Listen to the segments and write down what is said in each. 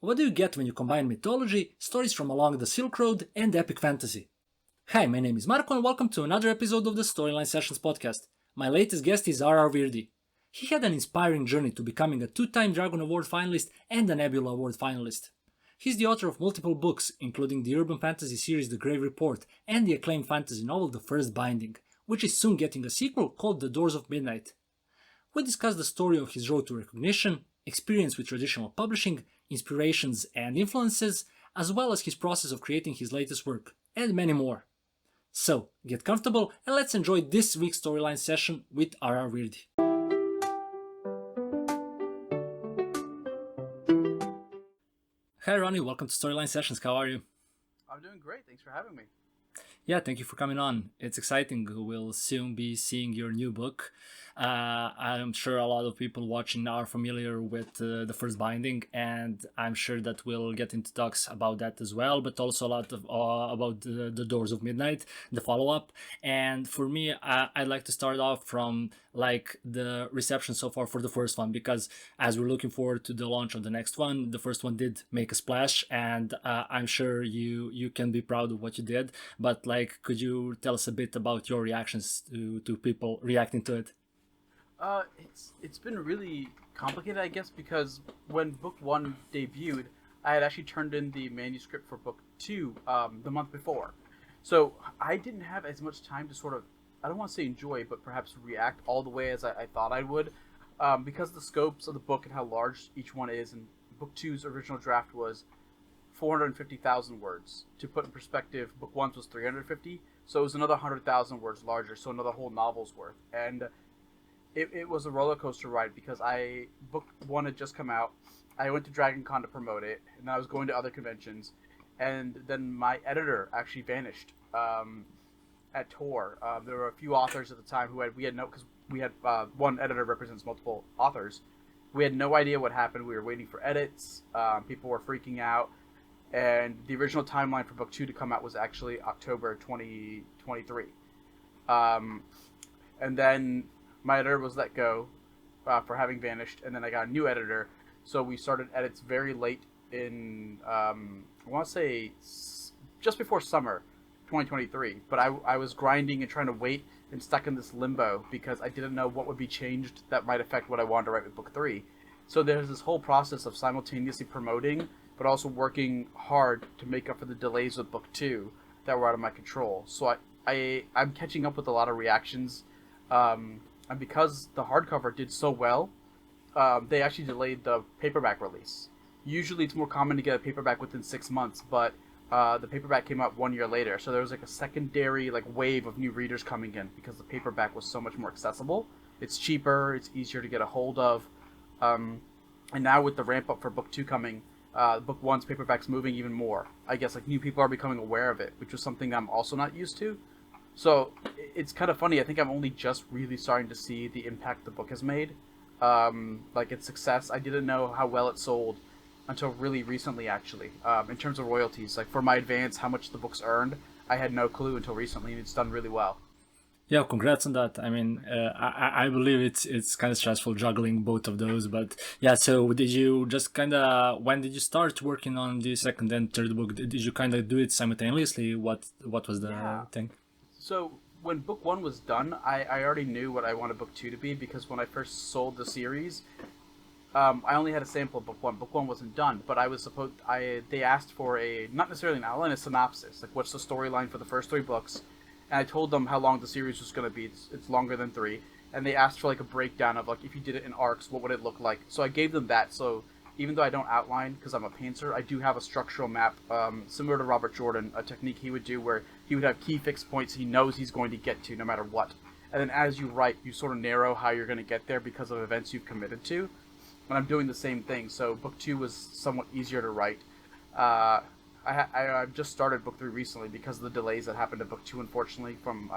What do you get when you combine mythology, stories from along the Silk Road, and epic fantasy? Hi, my name is Marco and welcome to another episode of the Storyline Sessions podcast. My latest guest is R.R. Virdi. He had an inspiring journey to becoming a two-time Dragon Award finalist and a Nebula Award finalist. He's the author of multiple books, including the urban fantasy series The Grave Report and the acclaimed fantasy novel The First Binding, which is soon getting a sequel called The Doors of Midnight. We discuss the story of his road to recognition, experience with traditional publishing, inspirations and influences, as well as his process of creating his latest work, and many more. So, get comfortable and let's enjoy this week's storyline session with R.R. Virdi. Hi Ronnie, welcome to Storyline Sessions. How are you? I'm doing great. Thanks for having me. Yeah, thank you for coming on. It's exciting. We'll soon be seeing your new book. I'm sure a lot of people watching are familiar with The First Binding, and I'm sure that we'll get into talks about that as well, but also a lot of about the Doors of Midnight, the follow-up. And for me, I'd like to start off from like the reception so far for the first one, because as we're looking forward to the launch of the next one, the first one did make a splash, and I'm sure you can be proud of what you did. But like, could you tell us a bit about your reactions to people reacting to it? It's been really complicated, I guess, because when book one debuted, I had actually turned in the manuscript for book two the month before. So I didn't have as much time to sort of, I don't want to say enjoy, but perhaps react all the way as I thought I would, because of the scopes of the book and how large each one is. And book two's original draft was 450,000 words. To put in perspective, book one's was 350, so it was another 100,000 words larger, so another whole novel's worth. And it was a roller coaster ride, because book one had just come out. I went to Dragon Con to promote it, and then I was going to other conventions, and then my editor actually vanished at Tor. There were a few authors at the time because we had one editor represents multiple authors. We had no idea what happened. We were waiting for edits. People were freaking out, and the original timeline for book two to come out was actually October 2023. And then my editor was let go for having vanished, and then I got a new editor. So we started edits very late in, I want to say, just before summer 2023. But I was grinding and trying to wait and stuck in this limbo because I didn't know what would be changed that might affect what I wanted to write with book three. So there's this whole process of simultaneously promoting, but also working hard to make up for the delays with book two that were out of my control. So I'm catching up with a lot of reactions. And because the hardcover did so well, they actually delayed the paperback release. Usually it's more common to get a paperback within 6 months, but the paperback came out 1 year later. So there was like a secondary wave of new readers coming in because the paperback was so much more accessible. It's cheaper, it's easier to get a hold of. And now with the ramp up for book two coming, book one's paperback's moving even more. I guess new people are becoming aware of it, which was something I'm also not used to. So it's kind of funny. I think I'm only just really starting to see the impact the book has made, its success. I didn't know how well it sold until really recently, actually. In terms of royalties, for my advance, how much the book's earned, I had no clue until recently, and it's done really well. Yeah, congrats on that. I mean, I believe it's kind of stressful juggling both of those, but yeah. So did you just when did you start working on the second and third book? Did you do it simultaneously? What was the thing? So when book one was done, I already knew what I wanted book two to be, because when I first sold the series, I only had a sample of book one. Book one wasn't done, but they asked for not necessarily an outline, a synopsis, what's the storyline for the first three books, and I told them how long the series was going to be. It's longer than three, and they asked for a breakdown of if you did it in arcs, what would it look like. So I gave them that. So even though I don't outline because I'm a pantser, I do have a structural map similar to Robert Jordan, a technique he would do where he would have key fixed points he knows he's going to get to no matter what. And then as you write, you sort of narrow how you're going to get there because of events you've committed to. And I'm doing the same thing. So book two was somewhat easier to write. I've just started book three recently because of the delays that happened to book two, unfortunately, from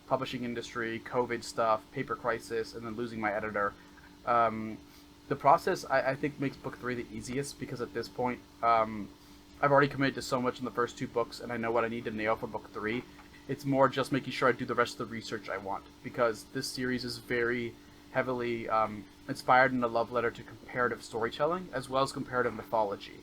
publishing industry, COVID stuff, paper crisis, and then losing my editor. The process, I think, makes book three the easiest because at this point, I've already committed to so much in the first two books, and I know what I need to nail for book three. It's more just making sure I do the rest of the research I want, because this series is very heavily inspired in a love letter to comparative storytelling as well as comparative mythology.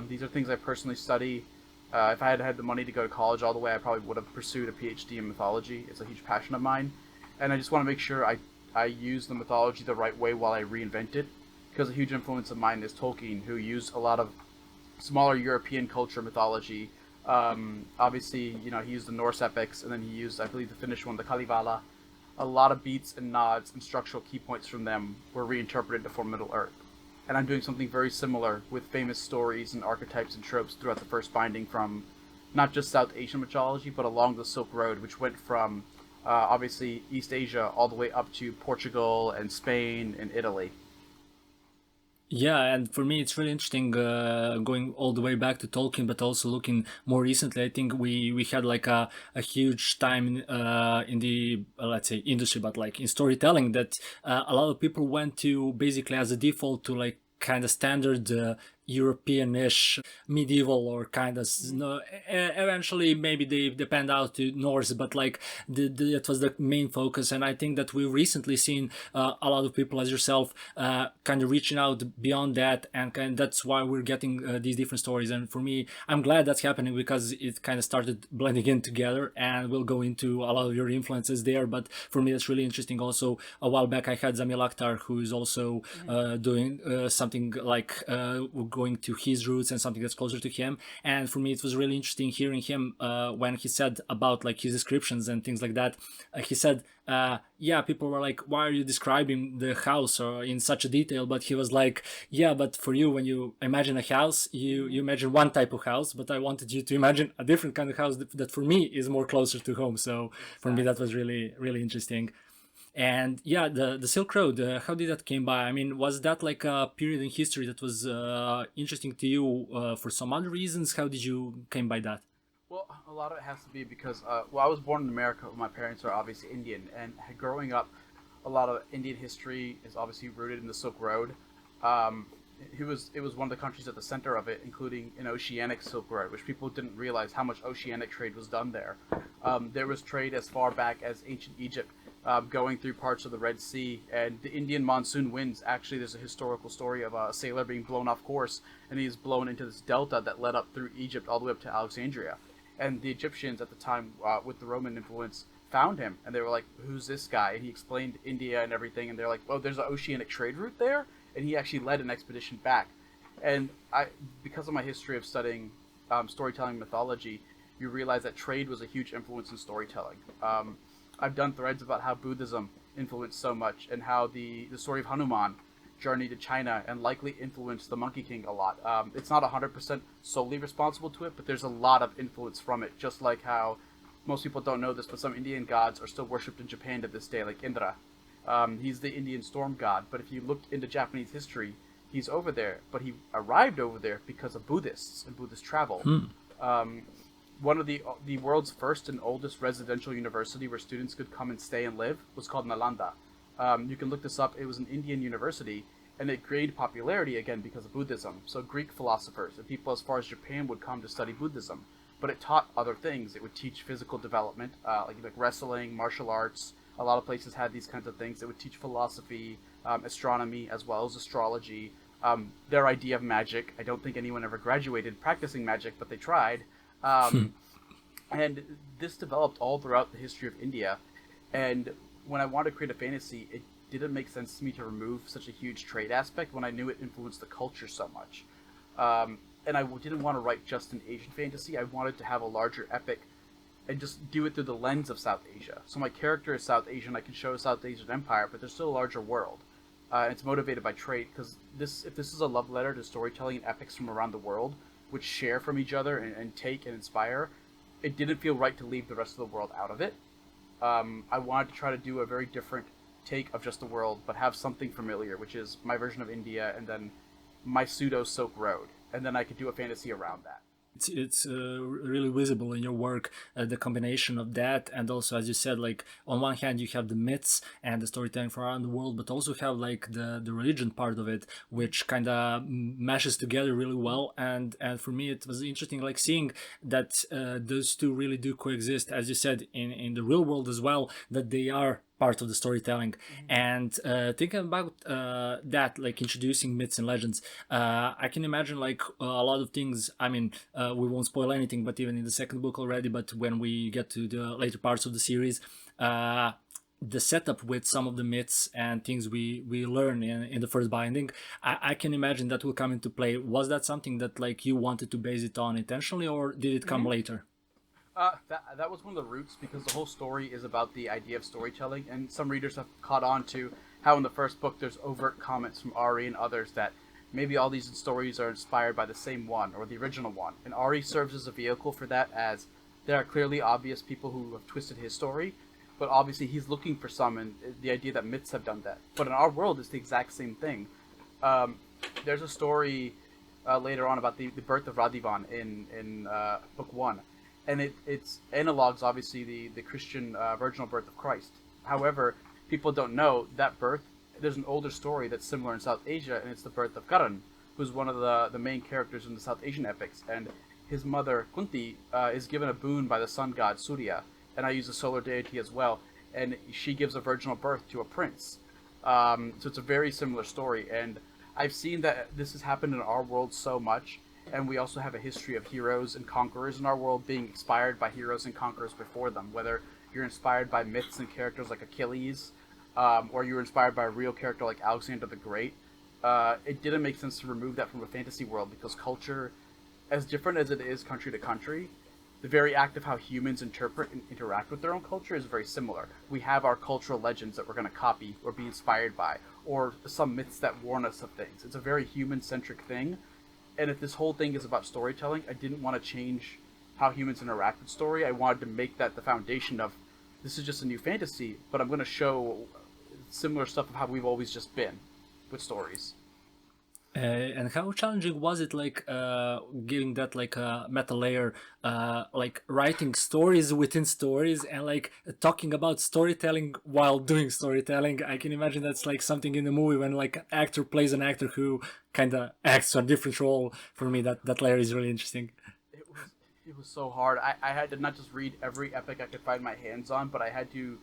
These are things I personally study. If I had had the money to go to college all the way, I probably would have pursued a PhD in mythology. It's a huge passion of mine, and I just want to make sure I use the mythology the right way while I reinvent it. Because a huge influence of mine is Tolkien, who used a lot of smaller European culture mythology. Obviously, he used the Norse epics, and then he used, I believe, the Finnish one, the Kalevala. A lot of beats and nods and structural key points from them were reinterpreted to form Middle Earth. And I'm doing something very similar with famous stories and archetypes and tropes throughout the first binding from not just South Asian mythology, but along the Silk Road, which went from obviously East Asia all the way up to Portugal and Spain and Italy. Yeah, and for me, it's really interesting going all the way back to Tolkien, but also looking more recently. I think we had like a huge time in the let's say industry, but like in storytelling, that a lot of people went to basically as a default to like kind of standard European-ish medieval or kind of no, eventually maybe they panned out to Norse, but like that was the main focus. And I think that we've recently seen a lot of people as yourself kind of reaching out beyond that, and that's why we're getting these different stories. And for me, I'm glad that's happening because it kind of started blending in together, and we'll go into a lot of your influences there. But for me, that's really interesting. Also, a while back I had Zamil Akhtar, who is also doing something like going to his roots and something that's closer to him. And for me, it was really interesting hearing him when he said about like his descriptions and things like that. He said, yeah, people were like, why are you describing the house or in such a detail? But he was like, yeah, but for you, when you imagine a house, you imagine one type of house, but I wanted you to imagine a different kind of house that for me is more closer to home. So for me, that was really, really interesting. And yeah, the Silk Road, how did that came by? I mean, was that like a period in history that was interesting to you for some other reasons? How did you came by that? Well, a lot of it has to be because, I was born in America. My parents are obviously Indian, and growing up, a lot of Indian history is obviously rooted in the Silk Road. Um, it was one of the countries at the center of it, including an oceanic Silk Road, which people didn't realize how much oceanic trade was done there. There was trade as far back as ancient Egypt, going through parts of the Red Sea, and the Indian monsoon winds. Actually, there's a historical story of a sailor being blown off course, and he's blown into this delta that led up through Egypt all the way up to Alexandria. And the Egyptians at the time, with the Roman influence, found him, and they were like, "Who's this guy?" And he explained India and everything, and they're like, "Oh, there's an oceanic trade route there," and he actually led an expedition back. And because of my history of studying storytelling mythology, you realize that trade was a huge influence in storytelling. I've done threads about how Buddhism influenced so much, and how the story of Hanuman journey to China and likely influenced the Monkey King a lot. It's not 100% solely responsible to it, but there's a lot of influence from it, just like how most people don't know this, but some Indian gods are still worshipped in Japan to this day, like Indra. He's the Indian storm god, but if you look into Japanese history, he's over there, but he arrived over there because of Buddhists and Buddhist travel. One of the world's first and oldest residential university where students could come and stay and live was called Nalanda. You can look this up. It was an Indian university, and it gained popularity again because of Buddhism. So Greek philosophers and people as far as Japan would come to study Buddhism. But it taught other things. It would teach physical development, like wrestling, martial arts. A lot of places had these kinds of things. It would teach philosophy, astronomy, as well as astrology. Their idea of magic. I don't think anyone ever graduated practicing magic, but they tried. And this developed all throughout the history of India. And when I wanted to create a fantasy, it didn't make sense to me to remove such a huge trade aspect when I knew it influenced the culture so much. And I didn't want to write just an Asian fantasy. I wanted to have a larger epic and just do it through the lens of South Asia. So my character is South Asian. I can show South Asian Empire, but there's still a larger world. And it's motivated by trade, because if this is a love letter to storytelling and epics from around the world, which share from each other and take and inspire, it didn't feel right to leave the rest of the world out of it. I wanted to try to do a very different take of just the world, but have something familiar, which is my version of India, and then my pseudo Silk Road, and then I could do a fantasy around that. It's really visible in your work, the combination of that, and also, as you said, like on one hand you have the myths and the storytelling from around the world, but also have like the religion part of it, which kind of meshes together really well. And for me it was interesting, like seeing that those two really do coexist, as you said, in the real world as well, that they are part of the storytelling. And thinking about that, like introducing myths and legends, I can imagine like a lot of things. I mean, we won't spoil anything, but even in the second book already, but when we get to the later parts of the series, the setup with some of the myths and things we learn in the first binding, I can imagine that will come into play. Was that something that like you wanted to base it on intentionally, or did it come later? That was one of the roots, because the whole story is about the idea of storytelling, and some readers have caught on to how in the first book there's overt comments from Ari and others that maybe all these stories are inspired by the same one or the original one, and Ari serves as a vehicle for that, as there are clearly obvious people who have twisted his story, but obviously he's looking for some, and the idea that myths have done that. But in our world, it's the exact same thing. There's a story later on about the birth of Radivan in book 1. And it's analogs, obviously, the Christian virginal birth of Christ. However, people don't know that birth. There's an older story that's similar in South Asia, and it's the birth of Karan, who's one of the main characters in the South Asian epics. And his mother, Kunti, is given a boon by the sun god Surya, and I use the solar deity as well, and she gives a virginal birth to a prince. So it's a very similar story, and I've seen that this has happened in our world so much. And we also have a history of heroes and conquerors in our world being inspired by heroes and conquerors before them. Whether you're inspired by myths and characters like Achilles, or you're inspired by a real character like Alexander the Great, it didn't make sense to remove that from a fantasy world, because culture, as different as it is country to country, the very act of how humans interpret and interact with their own culture is very similar. We have our cultural legends that we're going to copy or be inspired by, or some myths that warn us of things. It's a very human-centric thing. And if this whole thing is about storytelling, I didn't want to change how humans interact with story. I wanted to make that the foundation of, this is just a new fantasy, but I'm going to show similar stuff of how we've always just been with stories. And how challenging was it, like giving that like a meta layer, like writing stories within stories, and like talking about storytelling while doing storytelling? I can imagine that's like something in the movie when like an actor plays an actor who kind of acts a different role. For me, that layer is really interesting. It was so hard. I had to not just read every epic I could find my hands on, but I had to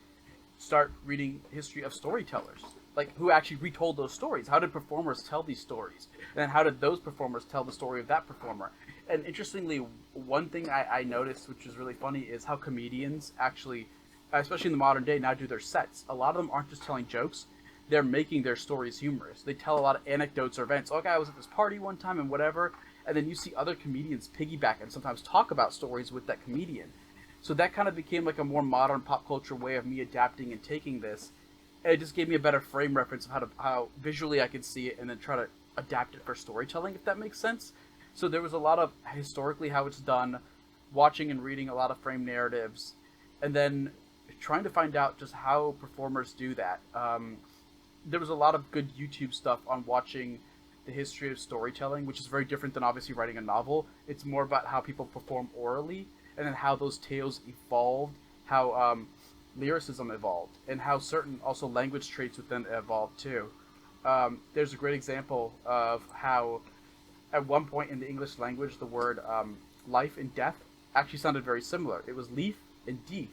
start reading history of storytellers. Like, who actually retold those stories? How did performers tell these stories? And how did those performers tell the story of that performer? And interestingly, one thing I noticed, which is really funny, is how comedians actually, especially in the modern day, now do their sets. A lot of them aren't just telling jokes. They're making their stories humorous. They tell a lot of anecdotes or events. Okay, I was at this party one time and whatever. And then you see other comedians piggyback and sometimes talk about stories with that comedian. So that kind of became like a more modern pop culture way of me adapting and taking this. And it just gave me a better frame reference of how visually I could see it, and then try to adapt it for storytelling, if that makes sense. So there was a lot of historically how it's done, watching and reading a lot of frame narratives, and then trying to find out just how performers do that. There was a lot of good YouTube stuff on watching the history of storytelling, which is very different than obviously writing a novel. It's more about how people perform orally, and then how those tales evolved, how lyricism evolved, and how certain also language traits within evolved too. There's a great example of how at one point in the English language the word life and death actually sounded very similar. It was leaf and deef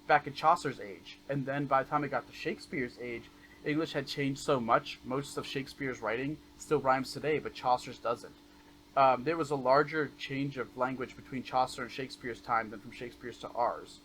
back in Chaucer's age, and then by the time it got to Shakespeare's age, English had changed so much. Most of Shakespeare's writing still rhymes today, but Chaucer's doesn't. There was a larger change of language between Chaucer and Shakespeare's time than from Shakespeare's to ours.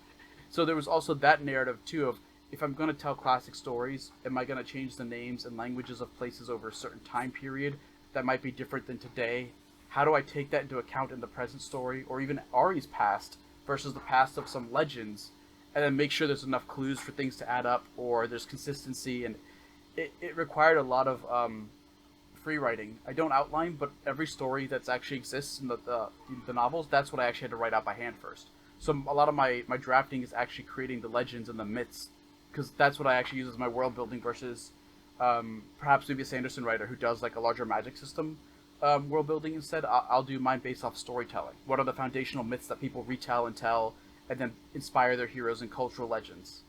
So there was also that narrative too of, if I'm going to tell classic stories, am I going to change the names and languages of places over a certain time period that might be different than today? How do I take that into account in the present story, or even Ari's past versus the past of some legends, and then make sure there's enough clues for things to add up, or there's consistency? And it required a lot of free writing. I don't outline, but every story that actually exists in the novels, that's what I actually had to write out by hand first. So a lot of my drafting is actually creating the legends and the myths, because that's what I actually use as my world building versus perhaps maybe a Sanderson writer who does like a larger magic system world building instead. I'll do mine based off storytelling. What are the foundational myths that people retell and tell, and then inspire their heroes and cultural legends?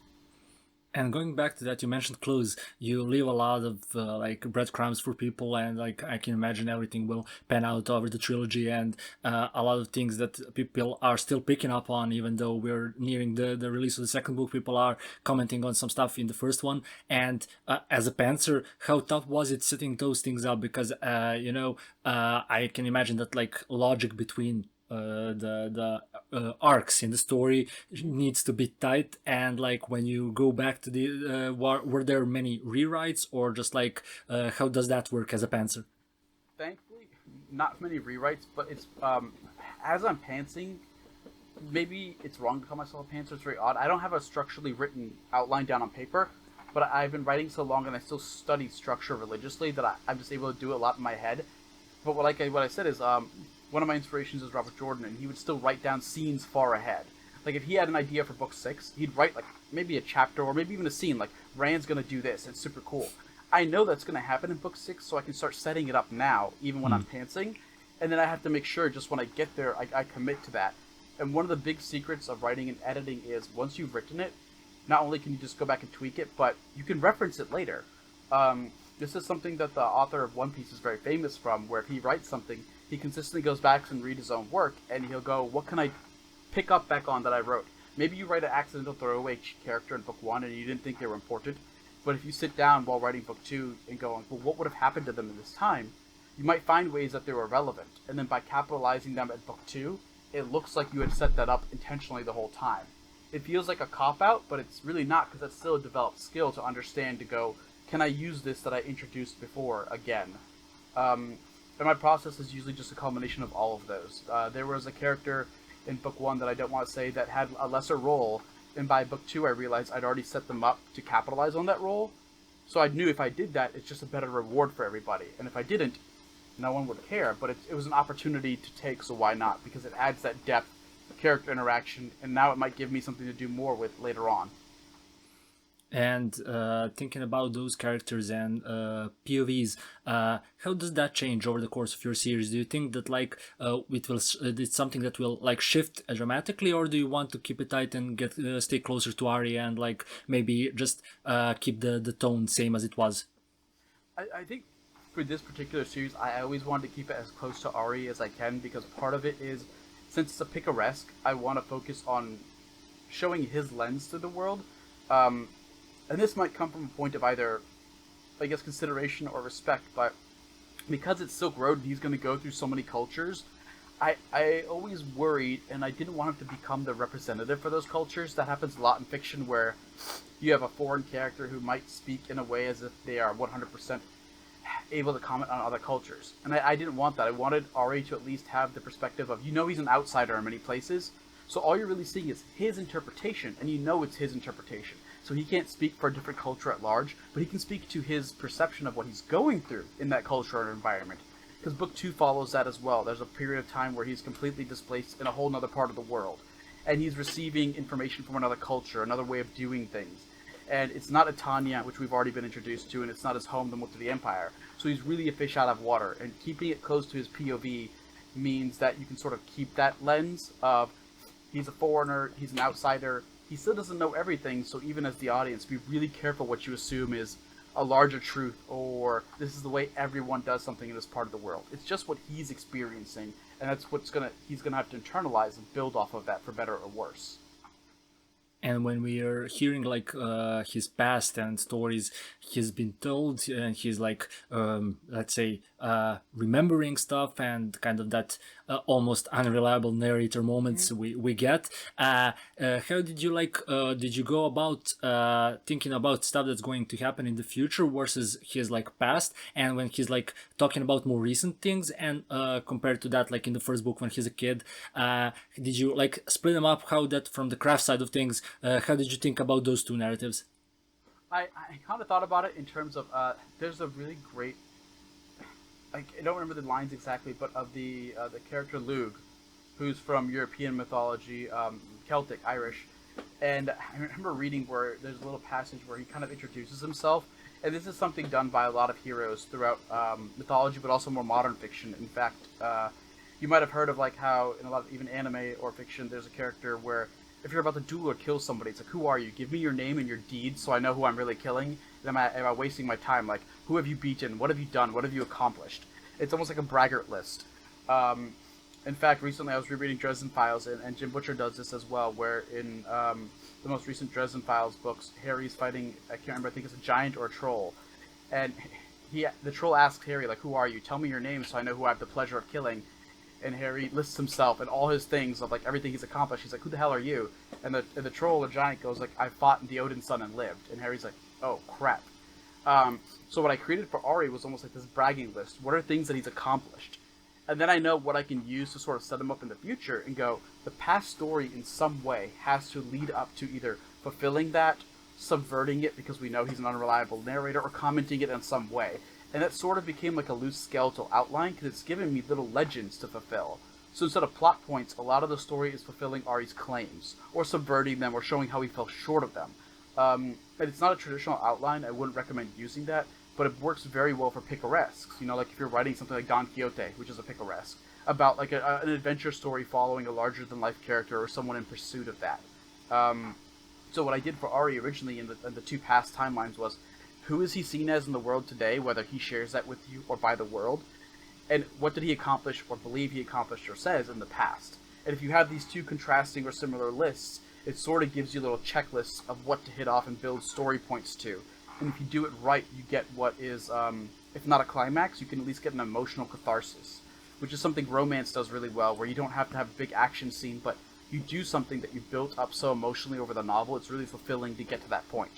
And going back to that, you mentioned clues. You leave a lot of like breadcrumbs for people, and like I can imagine everything will pan out over the trilogy, and a lot of things that people are still picking up on, even though we're nearing the release of the second book. People are commenting on some stuff in the first one, and as a pantser, how tough was it setting those things up? Because I can imagine that like logic between the arcs in the story needs to be tight, and like when you go back to the were there many rewrites, or just like how does that work as a pantser? Thankfully, not many rewrites, but it's as I'm pantsing, maybe it's wrong to call myself a pantser. It's very odd. I don't have a structurally written outline down on paper, but I've been writing so long and I still study structure religiously that I'm just able to do it a lot in my head. But what I said is one of my inspirations is Robert Jordan, and he would still write down scenes far ahead. Like if he had an idea for book 6, he'd write like maybe a chapter or maybe even a scene like Rand's gonna do this. It's super cool. I know that's gonna happen in book 6, so I can start setting it up now, even when I'm pantsing. And then I have to make sure just when I get there, I commit to that. And one of the big secrets of writing and editing is once you've written it, not only can you just go back and tweak it, but you can reference it later. This is something that the author of One Piece is very famous from, where if he writes something, he consistently goes back and read his own work, and he'll go, what can I pick up back on that I wrote? Maybe you write an accidental throwaway character in book 1 and you didn't think they were important, but if you sit down while writing book 2 and go, well, what would have happened to them in this time? You might find ways that they were relevant, and then by capitalizing them at book 2, it looks like you had set that up intentionally the whole time. It feels like a cop-out, but it's really not, because that's still a developed skill to understand to go, can I use this that I introduced before again? And my process is usually just a combination of all of those. There was a character in book 1 that I don't want to say that had a lesser role, and by book 2 I realized I'd already set them up to capitalize on that role. So I knew if I did that, it's just a better reward for everybody. And if I didn't, no one would care. But it was an opportunity to take, so why not? Because it adds that depth, character interaction, and now it might give me something to do more with later on. And thinking about those characters and POVs, how does that change over the course of your series? Do you think that like it's something that will like shift dramatically, or do you want to keep it tight and get stay closer to Ari and like maybe just keep the tone same as it was? I think for this particular series, I always wanted to keep it as close to Ari as I can, because part of it is, since it's a picaresque, I want to focus on showing his lens to the world. And this might come from a point of either, I guess, consideration or respect, but because it's Silk Road and he's going to go through so many cultures, I always worried, and I didn't want him to become the representative for those cultures. That happens a lot in fiction, where you have a foreign character who might speak in a way as if they are 100% able to comment on other cultures. And I didn't want that. I wanted Ari to at least have the perspective of, he's an outsider in many places, so all you're really seeing is his interpretation, and it's his interpretation. So he can't speak for a different culture at large, but he can speak to his perception of what he's going through in that culture or environment. Because book 2 follows that as well. There's a period of time where he's completely displaced in a whole other part of the world. And he's receiving information from another culture, another way of doing things. And it's not Etania, which we've already been introduced to, and it's not his home, the Moat of the Empire. So he's really a fish out of water. And keeping it close to his POV means that you can sort of keep that lens of, he's a foreigner, he's an outsider, he still doesn't know everything, so even as the audience, be really careful what you assume is a larger truth, or this is the way everyone does something in this part of the world. It's just what he's experiencing, and that's he's gonna have to internalize and build off of that for better or worse. And when we are hearing like his past and stories he's been told, and he's like let's say remembering stuff, and kind of that almost unreliable narrator moments we get, how did you did you go about thinking about stuff that's going to happen in the future versus his like past, and when he's like talking about more recent things, and compared to that, like in the first book when he's a kid, did you like split them up? How that from the craft side of things, how did you think about those two narratives? I kind of thought about it in terms of there's a really great, I don't remember the lines exactly, but of the character Lug, who's from European mythology, Celtic, Irish, and I remember reading where there's a little passage where he kind of introduces himself, and this is something done by a lot of heroes throughout mythology, but also more modern fiction. In fact, you might have heard of like how in a lot of even anime or fiction, there's a character where if you're about to duel or kill somebody, it's like, who are you? Give me your name and your deeds so I know who I'm really killing. Am I wasting my time? Like, who have you beaten? What have you done? What have you accomplished? It's almost like a braggart list. In fact, recently I was rereading Dresden Files, and Jim Butcher does this as well, where in the most recent Dresden Files books, Harry's fighting, I can't remember, I think it's a giant or a troll. And the troll asks Harry, like, who are you? Tell me your name so I know who I have the pleasure of killing. And Harry lists himself and all his things of, like, everything he's accomplished. He's like, who the hell are you? And the troll or giant goes, like, I fought in the Odin's son and lived. And Harry's like, oh, crap. So what I created for Ari was almost like this bragging list. What are things that he's accomplished? And then I know what I can use to sort of set him up in the future and go, the past story in some way has to lead up to either fulfilling that, subverting it because we know he's an unreliable narrator, or commenting it in some way. And that sort of became like a loose skeletal outline because it's given me little legends to fulfill. So instead of plot points, a lot of the story is fulfilling Ari's claims, or subverting them, or showing how he fell short of them. And it's not a traditional outline, I wouldn't recommend using that, but it works very well for picaresques. You know, like if you're writing something like Don Quixote, which is a picaresque, about like an adventure story following a larger-than-life character or someone in pursuit of that. So what I did for Ari originally in the two past timelines was, who is he seen as in the world today, whether he shares that with you or by the world? And what did he accomplish or believe he accomplished or says in the past? And if you have these two contrasting or similar lists, it sort of gives you little checklists of what to hit off and build story points to. And if you do it right, you get what is, if not a climax, you can at least get an emotional catharsis, which is something romance does really well, where you don't have to have a big action scene, but you do something that you built up so emotionally over the novel, it's really fulfilling to get to that point.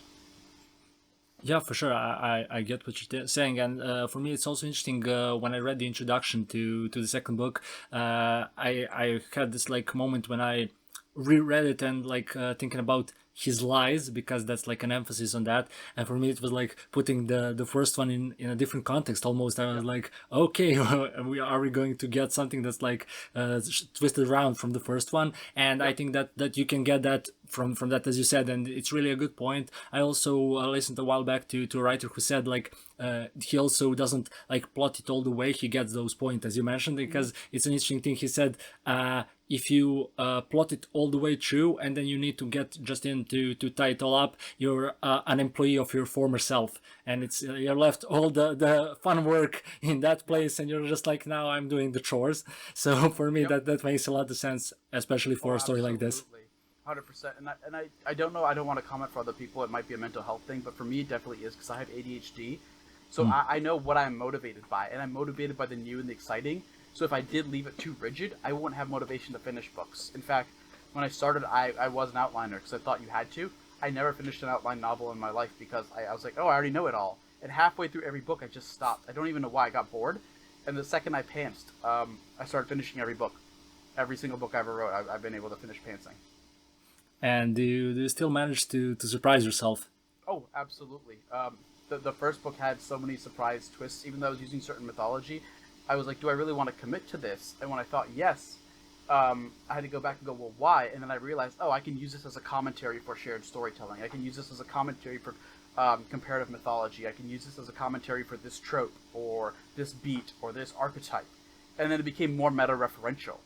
Yeah, for sure. I get what you're saying, and for me, it's also interesting. When I read the introduction to the second book, I had this like moment when I reread it and like thinking about his lies, because that's like an emphasis on that. And for me, it was like putting the first one in a different context almost. I was like, okay, are we going to get something that's like twisted around from the first one? And I think that you can get that from that, as you said, and it's really a good point. I also listened a while back to a writer who said like he also doesn't like plot it all the way. He gets those points, as you mentioned, because it's an interesting thing. He said if you plot it all the way through and then you need to get just in to tie it all up, you're an employee of your former self, and it's you're left all the fun work in that place, and you're just like, now I'm doing the chores. So for me, that makes a lot of sense, especially for a story like this. 100%. And I don't know, I don't want to comment for other people, it might be a mental health thing, but for me it definitely is, because I have ADHD. So I know what I'm motivated by, and I'm motivated by the new and the exciting. So if I did leave it too rigid, I wouldn't have motivation to finish books. In fact, when I started, I was an outliner because I thought you had to. I never finished an outline novel in my life because I was like, oh, I already know it all. And halfway through every book, I just stopped. I don't even know why I got bored. And the second I pantsed, I started finishing every book. Every single book I ever wrote, I've been able to finish pantsing. And do you still manage to surprise yourself? Oh, absolutely. The first book had so many surprise twists, even though I was using certain mythology. I was like, do I really want to commit to this? And when I thought yes, I had to go back and go, well, why? And then I realized, oh, I can use this as a commentary for shared storytelling. I can use this as a commentary for comparative mythology. I can use this as a commentary for this trope, or this beat, or this archetype. And then it became more meta-referential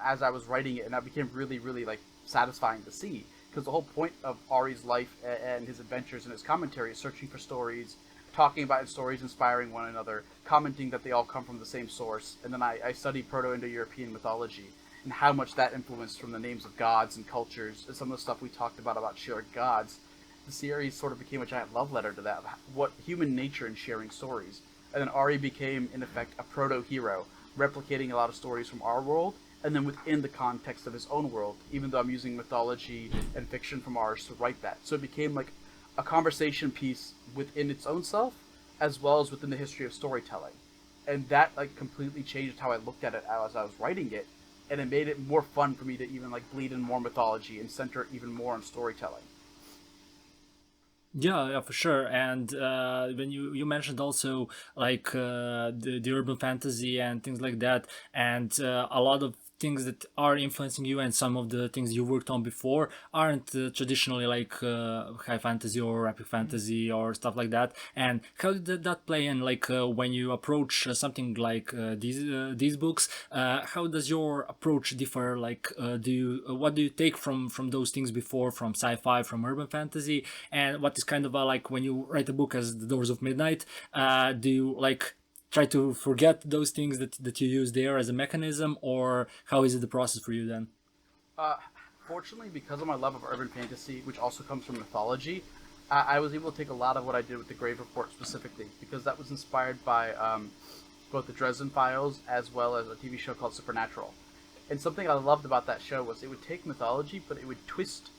as I was writing it, and that became really, really like satisfying to see. Because the whole point of Ari's life and his adventures and his commentary is searching for stories, talking about stories, inspiring one another, commenting that they all come from the same source. And then I studied Proto-Indo-European mythology and how much that influenced from the names of gods and cultures, and some of the stuff we talked about shared gods. The series sort of became a giant love letter to that, what human nature in sharing stories. And then Ari became, in effect, a proto-hero, replicating a lot of stories from our world, and then within the context of his own world, even though I'm using mythology and fiction from ours to write that. So it became like a conversation piece within its own self, as well as within the history of storytelling. And that like completely changed how I looked at it as I was writing it, and it made it more fun for me to even like bleed in more mythology and center even more on storytelling. Yeah, for sure. And when you mentioned also like the urban fantasy and things like that, and a lot of things that are influencing you, and some of the things you worked on before aren't traditionally like high fantasy or epic fantasy or stuff like that. And how did that play in, like when you approach something like these books? How does your approach differ? Like, what do you take from those things before, from sci-fi, from urban fantasy, and what is kind of like when you write a book as The Doors of Midnight? Do you like try to forget those things that you use there as a mechanism, or how is it the process for you then? Uh, Fortunately, because of my love of urban fantasy, which also comes from mythology, I was able to take a lot of what I did with the Grave Report specifically, because that was inspired by both the Dresden Files as well as a TV show called Supernatural. And something I loved about that show was it would take mythology, but it would twist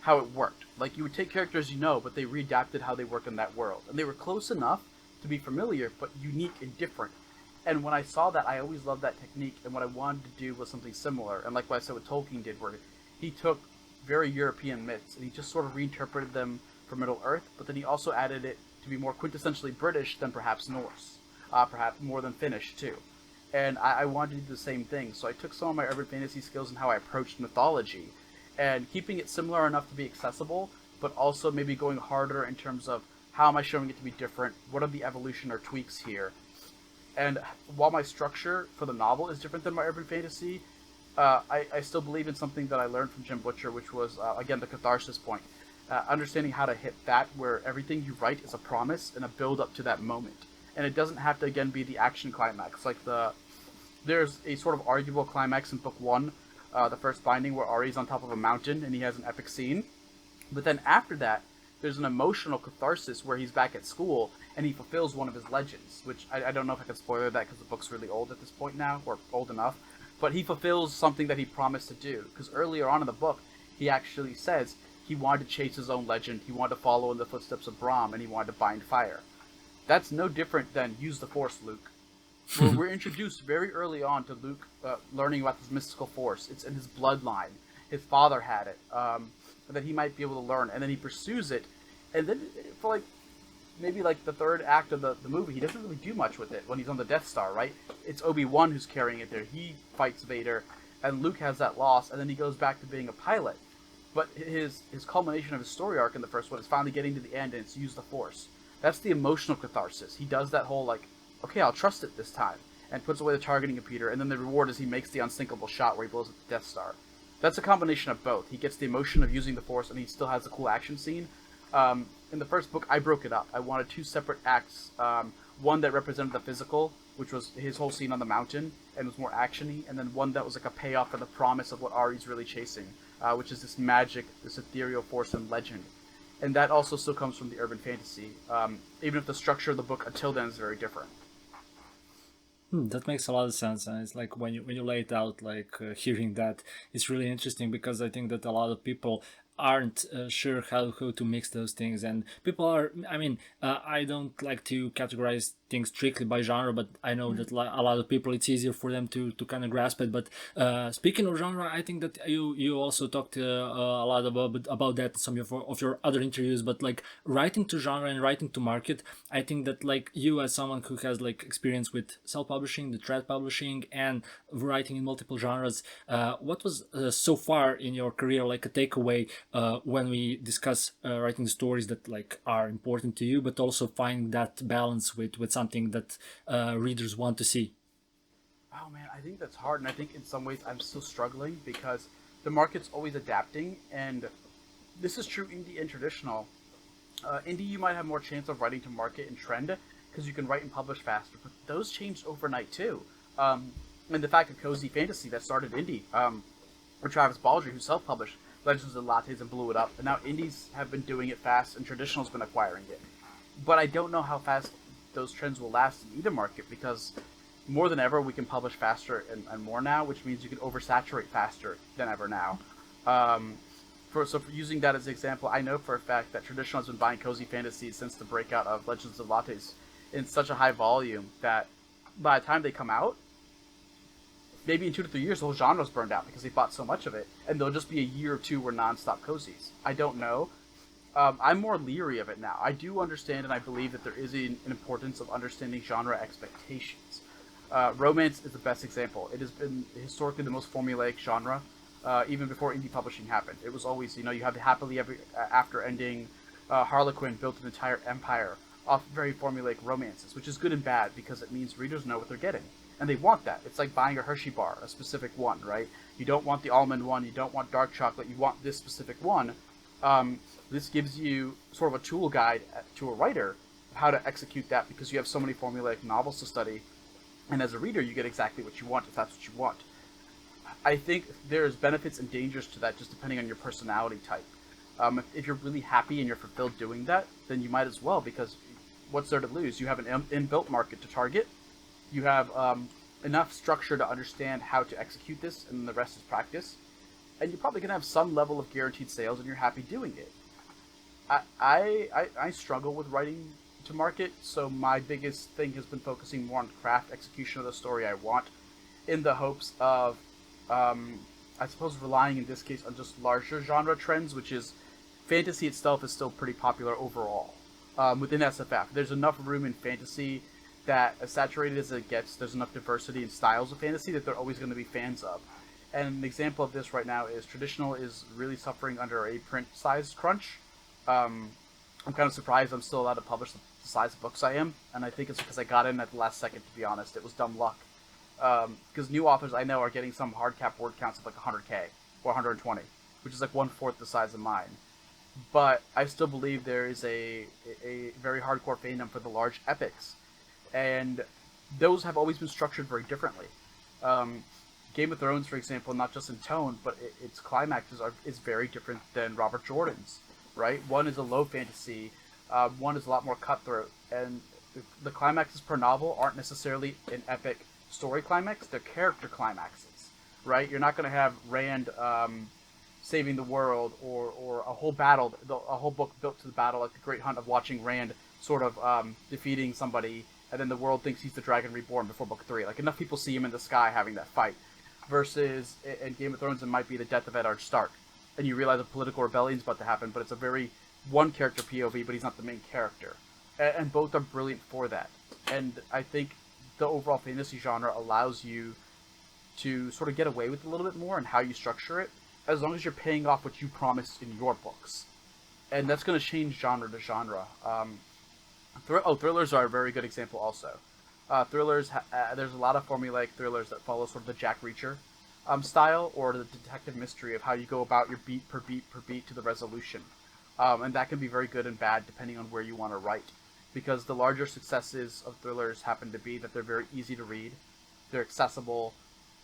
how it worked. Like, you would take characters you know, but they readapted how they work in that world. And they were close enough to be familiar, but unique and different. And when I saw that, I always loved that technique, and what I wanted to do was something similar. And like what I said what Tolkien did, where he took very European myths, and he just sort of reinterpreted them for Middle Earth, but then he also added it to be more quintessentially British than perhaps Norse, perhaps more than Finnish, too. And I wanted to do the same thing, so I took some of my urban fantasy skills and how I approached mythology, and keeping it similar enough to be accessible, but also maybe going harder in terms of how am I showing it to be different, what are the evolution or tweaks here. And while my structure for the novel is different than my urban fantasy, I still believe in something that I learned from Jim Butcher, which was, again, the catharsis point. Understanding how to hit that, where everything you write is a promise and a build up to that moment. And it doesn't have to, again, be the action climax. Like, there's a sort of arguable climax in book 1, the first binding, where Ari's on top of a mountain and he has an epic scene. But then after that, there's an emotional catharsis where he's back at school and he fulfills one of his legends, which I don't know if I can spoiler that because the book's really old at this point now, or old enough. But he fulfills something that he promised to do, because earlier on in the book, he actually says he wanted to chase his own legend, he wanted to follow in the footsteps of Brahm, and he wanted to bind fire. That's no different than use the Force, Luke. We're introduced very early on to Luke learning about this mystical force. It's in his bloodline. His father had it, that he might be able to learn, and then he pursues it, and then for like maybe like the third act of the movie, he doesn't really do much with it when he's on the Death Star, right? It's Obi-Wan who's carrying it there. He fights Vader, and Luke has that loss, and then he goes back to being a pilot. But his culmination of his story arc in the first one is finally getting to the end, and it's use the Force. That's the emotional catharsis. He does that whole, like, okay, I'll trust it this time, and puts away the targeting computer, and then the reward is he makes the unsinkable shot where he blows up the Death Star. That's a combination of both. He gets the emotion of using the Force, and he still has a cool action scene. In the first book, I broke it up. I wanted 2 separate acts. One that represented the physical, which was his whole scene on the mountain, and was more action-y, and then one that was like a payoff for the promise of what Ari's really chasing, which is this magic, this ethereal force and legend. And that also still comes from the urban fantasy, even if the structure of the book until then is very different. That makes a lot of sense, and it's like when you lay it out, like hearing that, it's really interesting, because I think that a lot of people aren't sure how to mix those things, and people are, I mean, I don't like to categorize things strictly by genre, but I know that a lot of people, it's easier for them to kind of grasp it. But speaking of genre, I think that you also talked a lot about that in some of your other interviews. But like writing to genre and writing to market, I think that like you, as someone who has like experience with self-publishing, the trad publishing, and writing in multiple genres, what was so far in your career like a takeaway when we discuss writing stories that like are important to you, but also find that balance with something that readers want to see? Oh man, I think that's hard, and I think in some ways I'm still struggling because the market's always adapting, and this is true indie and traditional. Indie, you might have more chance of writing to market and trend because you can write and publish faster, but those changed overnight too. And the fact of cozy fantasy that started indie, or Travis Baldry, who self-published Legends of Lattes and blew it up, and now indies have been doing it fast, and traditional's been acquiring it. But I don't know how fast those trends will last in either market, because more than ever we can publish faster and more now, which means you can oversaturate faster than ever now. For using that as an example, I know for a fact that traditional has been buying cozy fantasy since the breakout of Legends of Lattes in such a high volume that by the time they come out, maybe in 2 to 3 years, the whole genre's burned out because they bought so much of it, and there'll just be a year or two where non-stop cozies. I don't know. I'm more leery of it now. I do understand, and I believe that there is an importance of understanding genre expectations. Romance is the best example. It has been historically the most formulaic genre, even before indie publishing happened. It was always, you have the happily ever after ending. Harlequin built an entire empire off very formulaic romances, which is good and bad because it means readers know what they're getting. And they want that. It's like buying a Hershey bar, a specific one, right? You don't want the almond one, you don't want dark chocolate, you want this specific one. This gives you sort of a tool guide to a writer of how to execute that because you have so many formulaic novels to study. And as a reader, you get exactly what you want if that's what you want. I think there's benefits and dangers to that just depending on your personality type. If you're really happy and you're fulfilled doing that, then you might as well, because what's there to lose? You have an inbuilt market to target. You have enough structure to understand how to execute this, and the rest is practice. And you're probably going to have some level of guaranteed sales, and you're happy doing it. I struggle with writing to market, so my biggest thing has been focusing more on craft execution of the story I want, in the hopes of, I suppose, relying in this case on just larger genre trends, which is fantasy itself is still pretty popular overall. Within SFF, there's enough room in fantasy that, as saturated as it gets, there's enough diversity in styles of fantasy that they're always going to be fans of. And an example of this right now is traditional is really suffering under a print size crunch. I'm kind of surprised I'm still allowed to publish the size of books I am, and I think it's because I got in at the last second, to be honest. It was dumb luck. Because new authors I know are getting some hard cap word counts of like 100k or 120, which is like 1/4 the size of mine. But I still believe there is a very hardcore fandom for the large epics, and those have always been structured very differently. Game of Thrones, for example, not just in tone, but its climaxes is very different than Robert Jordan's. Right, one is a low fantasy, one is a lot more cutthroat, and the climaxes per novel aren't necessarily an epic story climax; they're character climaxes. Right, you're not going to have Rand saving the world, or a whole battle, a whole book built to the battle, like the Great Hunt of watching Rand sort of defeating somebody, and then the world thinks he's the Dragon Reborn before book 3. Like, enough people see him in the sky having that fight. Versus in Game of Thrones, it might be the death of Eddard Stark, and you realize a political rebellion is about to happen, but it's a very one character POV, but he's not the main character, and both are brilliant for that. And I think the overall fantasy genre allows you to sort of get away with a little bit more in how you structure it, as long as you're paying off what you promised in your books. And that's going to change genre to genre. Thrillers are a very good example also. Thrillers, there's a lot of formulaic thrillers that follow sort of the Jack Reacher style, or the detective mystery of how you go about your beat per beat to the resolution. And that can be very good and bad depending on where you want to write. Because the larger successes of thrillers happen to be that they're very easy to read, they're accessible,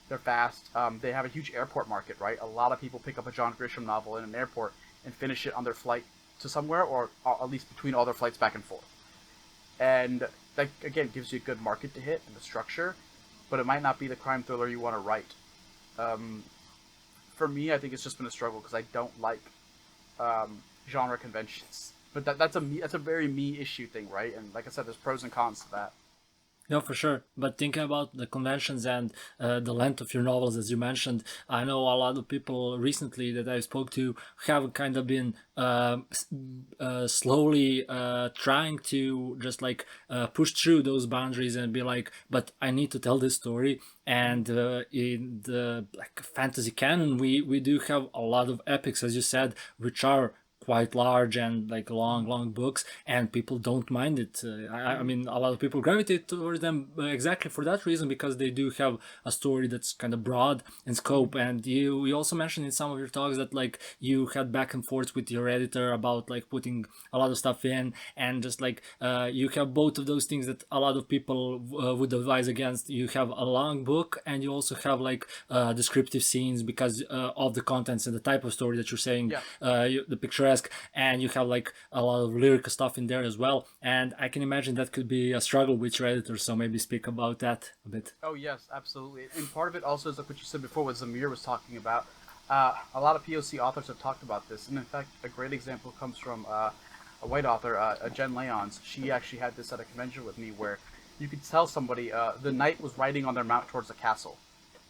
they're fast, they have a huge airport market, right? A lot of people pick up a John Grisham novel in an airport and finish it on their flight to somewhere, or at least between all their flights back and forth. And that, again, gives you a good market to hit and the structure, but it might not be the crime thriller you want to write. For me, I think it's just been a struggle because I don't like genre conventions. But that's a very me issue thing, right? And like I said, there's pros and cons to that. No, for sure. But thinking about the conventions and the length of your novels, as you mentioned, I know a lot of people recently that I spoke to have kind of been slowly trying to just like push through those boundaries and be like, but I need to tell this story. And in the like fantasy canon, we do have a lot of epics, as you said, which are quite large and like long books, and people don't mind it. I mean, a lot of people gravitate towards them exactly for that reason, because they do have a story that's kind of broad in scope. And you also mentioned in some of your talks that like you had back and forth with your editor about like putting a lot of stuff in, and just like you have both of those things that a lot of people would advise against. You have a long book, and you also have like descriptive scenes because of the contents and the type of story that you're saying. The picturesque, and you have like a lot of lyrical stuff in there as well, and I can imagine that could be a struggle with your editor, so maybe speak about that a bit. Oh yes, absolutely. And part of it also is like what you said before, what Zamir was talking about. A lot of POC authors have talked about this, and in fact a great example comes from a white author, Jen Leons. She actually had this at a convention with me where you could tell somebody the knight was riding on their mount towards the castle.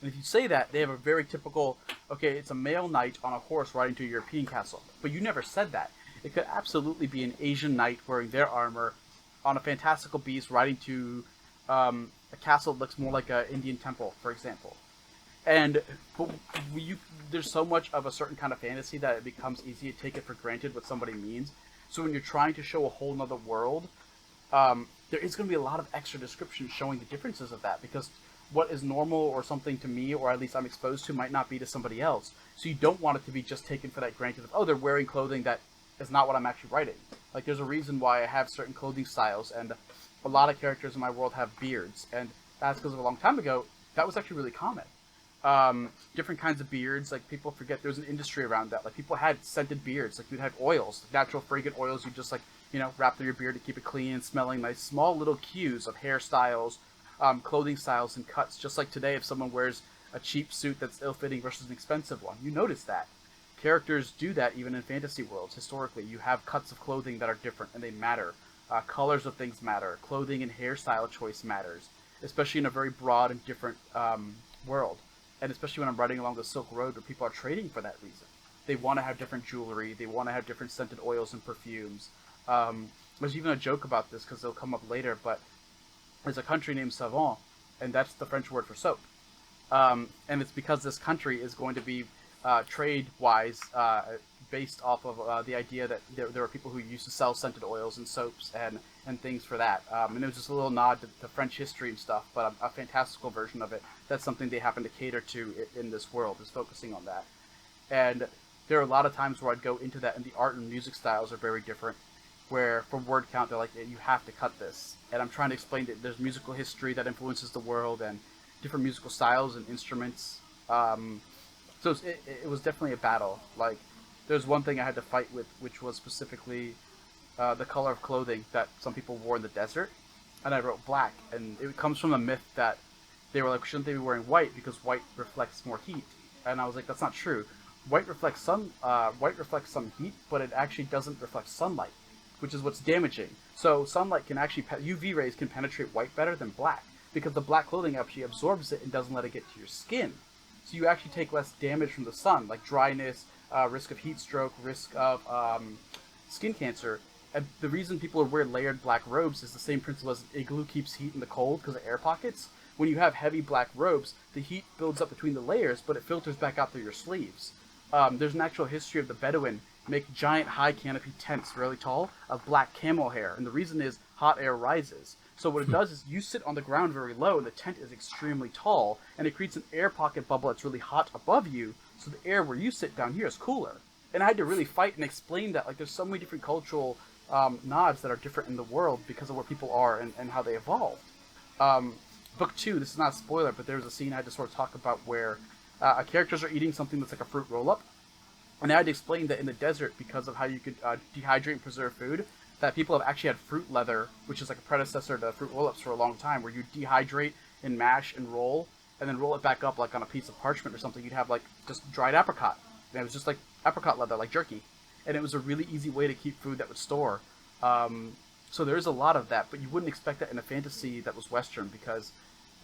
And if you say that, they have a very typical, okay, it's a male knight on a horse riding to a European castle. But you never said that. It could absolutely be an Asian knight wearing their armor on a fantastical beast riding to a castle looks more like an Indian temple, for example. And but there's so much of a certain kind of fantasy that it becomes easy to take it for granted what somebody means. So when you're trying to show a whole nother world, there is going to be a lot of extra description showing the differences of that, because what is normal or something to me, or at least I'm exposed to, might not be to somebody else. So you don't want it to be just taken for that granted of, oh, they're wearing clothing that is not what I'm actually writing. Like, there's a reason why I have certain clothing styles, and a lot of characters in my world have beards, and that's because of a long time ago, that was actually really common. Different kinds of beards, like, people forget there's an industry around that. Like, people had scented beards, like, you'd have oils, natural fragrant oils you just, like, wrap through your beard to keep it clean and smelling nice. Small little cues of hairstyles, clothing styles, and cuts. Just like today, if someone wears a cheap suit that's ill-fitting versus an expensive one, you notice that. Characters do that even in fantasy worlds. Historically, you have cuts of clothing that are different, and they matter. Colors of things matter. Clothing and hairstyle choice matters, especially in a very broad and different world. And especially when I'm riding along the Silk Road, where people are trading for that reason. They want to have different jewelry. They want to have different scented oils and perfumes. There's even a joke about this, because it'll come up later, but there's a country named Savon, and that's the French word for soap. And it's because this country is going to be trade-wise based off of the idea that there were people who used to sell scented oils and soaps and things for that. And it was just a little nod to French history and stuff, but a fantastical version of it. That's something they happen to cater to in this world, is focusing on that. And there are a lot of times where I'd go into that, and the art and music styles are very different, where for word count, they're like, you have to cut this. And I'm trying to explain that there's musical history that influences the world, and different musical styles and instruments. So it was definitely a battle. Like, there's one thing I had to fight with, which was specifically the color of clothing that some people wore in the desert. And I wrote black. And it comes from a myth that they were like, shouldn't they be wearing white because white reflects more heat? And I was like, that's not true. White reflects some heat, but it actually doesn't reflect sunlight, which is what's damaging. So sunlight can actually, UV rays can penetrate white better than black, because the black clothing actually absorbs it and doesn't let it get to your skin. So you actually take less damage from the sun, like dryness, risk of heat stroke, risk of skin cancer. And the reason people wear layered black robes is the same principle as an igloo keeps heat in the cold because of air pockets. When you have heavy black robes, the heat builds up between the layers, but it filters back out through your sleeves. There's an actual history of the Bedouin make giant high canopy tents really tall of black camel hair, and the reason is hot air rises. So what it does is you sit on the ground very low, and the tent is extremely tall, and it creates an air pocket bubble that's really hot above you, so the air where you sit down here is cooler. And I had to really fight and explain that, like, there's so many different cultural nods that are different in the world because of where people are and how they evolved. Book 2, this is not a spoiler, but there's a scene I had to sort of talk about where characters are eating something that's like a fruit roll-up. And I had to explain that in the desert, because of how you could dehydrate and preserve food, that people have actually had fruit leather, which is like a predecessor to fruit roll-ups for a long time, where you dehydrate and mash and roll, and then roll it back up like on a piece of parchment or something. You'd have like just dried apricot. And it was just like apricot leather, like jerky. And it was a really easy way to keep food that would store. So there is a lot of that, but you wouldn't expect that in a fantasy that was Western, because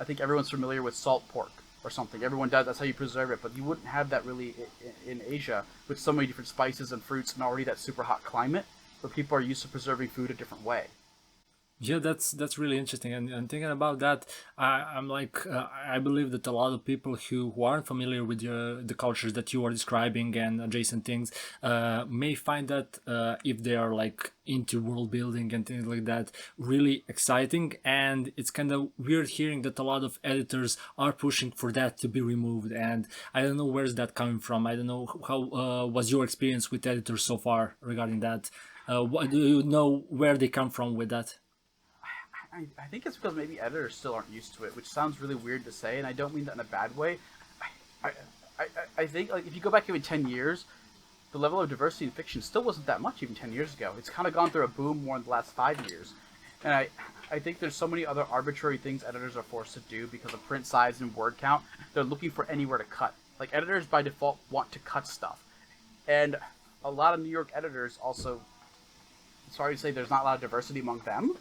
I think everyone's familiar with salt pork or something. Everyone does, that's how you preserve it, but you wouldn't have that really in Asia with so many different spices and fruits and already that super hot climate where people are used to preserving food a different way. Yeah, that's really interesting. And thinking about that, I'm like, I believe that a lot of people who aren't familiar with the cultures that you are describing and adjacent things may find that if they are like into world building and things like that, really exciting. And it's kind of weird hearing that a lot of editors are pushing for that to be removed. And I don't know where's that coming from. I don't know how was your experience with editors so far regarding that. What do you know where they come from with that? I think it's because maybe editors still aren't used to it, which sounds really weird to say, and I don't mean that in a bad way. I think, like, if you go back even 10 years, the level of diversity in fiction still wasn't that much even 10 years ago. It's kind of gone through a boom more in the last 5 years. And I think there's so many other arbitrary things editors are forced to do because of print size and word count. They're looking for anywhere to cut. Like, editors by default want to cut stuff. And a lot of New York editors also, sorry to say, there's not a lot of diversity among them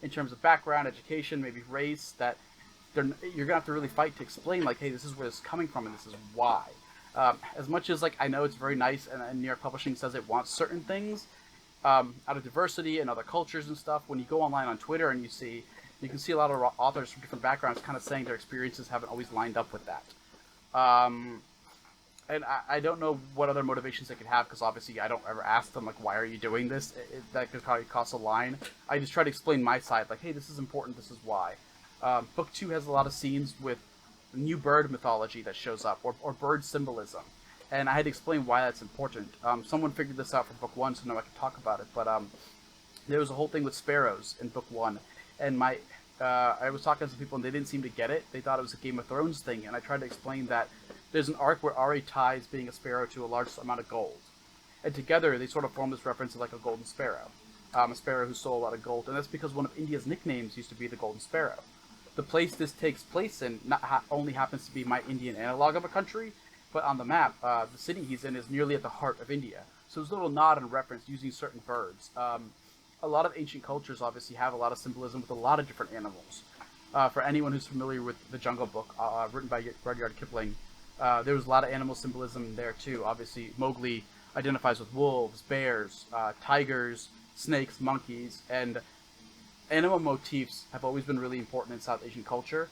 in terms of background, education, maybe race, that you're going to have to really fight to explain, like, hey, this is where this is coming from and this is why. As much as, like, I know it's very nice and New York Publishing says it wants certain things out of diversity and other cultures and stuff, when you go online on Twitter and you see You can see a lot of authors from different backgrounds kind of saying their experiences haven't always lined up with that. And I don't know what other motivations they could have, because obviously I don't ever ask them, like, why are you doing this? That could probably cost a line. I just try to explain my side, like, hey, this is important, this is why. Book 2 has a lot of scenes with new bird mythology that shows up, or bird symbolism. And I had to explain why that's important. Someone figured this out for Book 1, so now I can talk about it. But there was a whole thing with sparrows in Book 1. And I was talking to some people, and they didn't seem to get it. They thought it was a Game of Thrones thing. And I tried to explain that there's an arc where Ari ties being a sparrow to a large amount of gold. And together, they sort of form this reference of like a golden sparrow. A sparrow who stole a lot of gold. And that's because one of India's nicknames used to be the Golden Sparrow. The place this takes place in only happens to be my Indian analog of a country, but on the map, the city he's in is nearly at the heart of India. So there's a little nod and reference using certain birds. A lot of ancient cultures obviously have a lot of symbolism with a lot of different animals. For anyone who's familiar with the Jungle Book, written by Rudyard Kipling, there was a lot of animal symbolism there too. Obviously, Mowgli identifies with wolves, bears, tigers, snakes, monkeys, and animal motifs have always been really important in South Asian culture.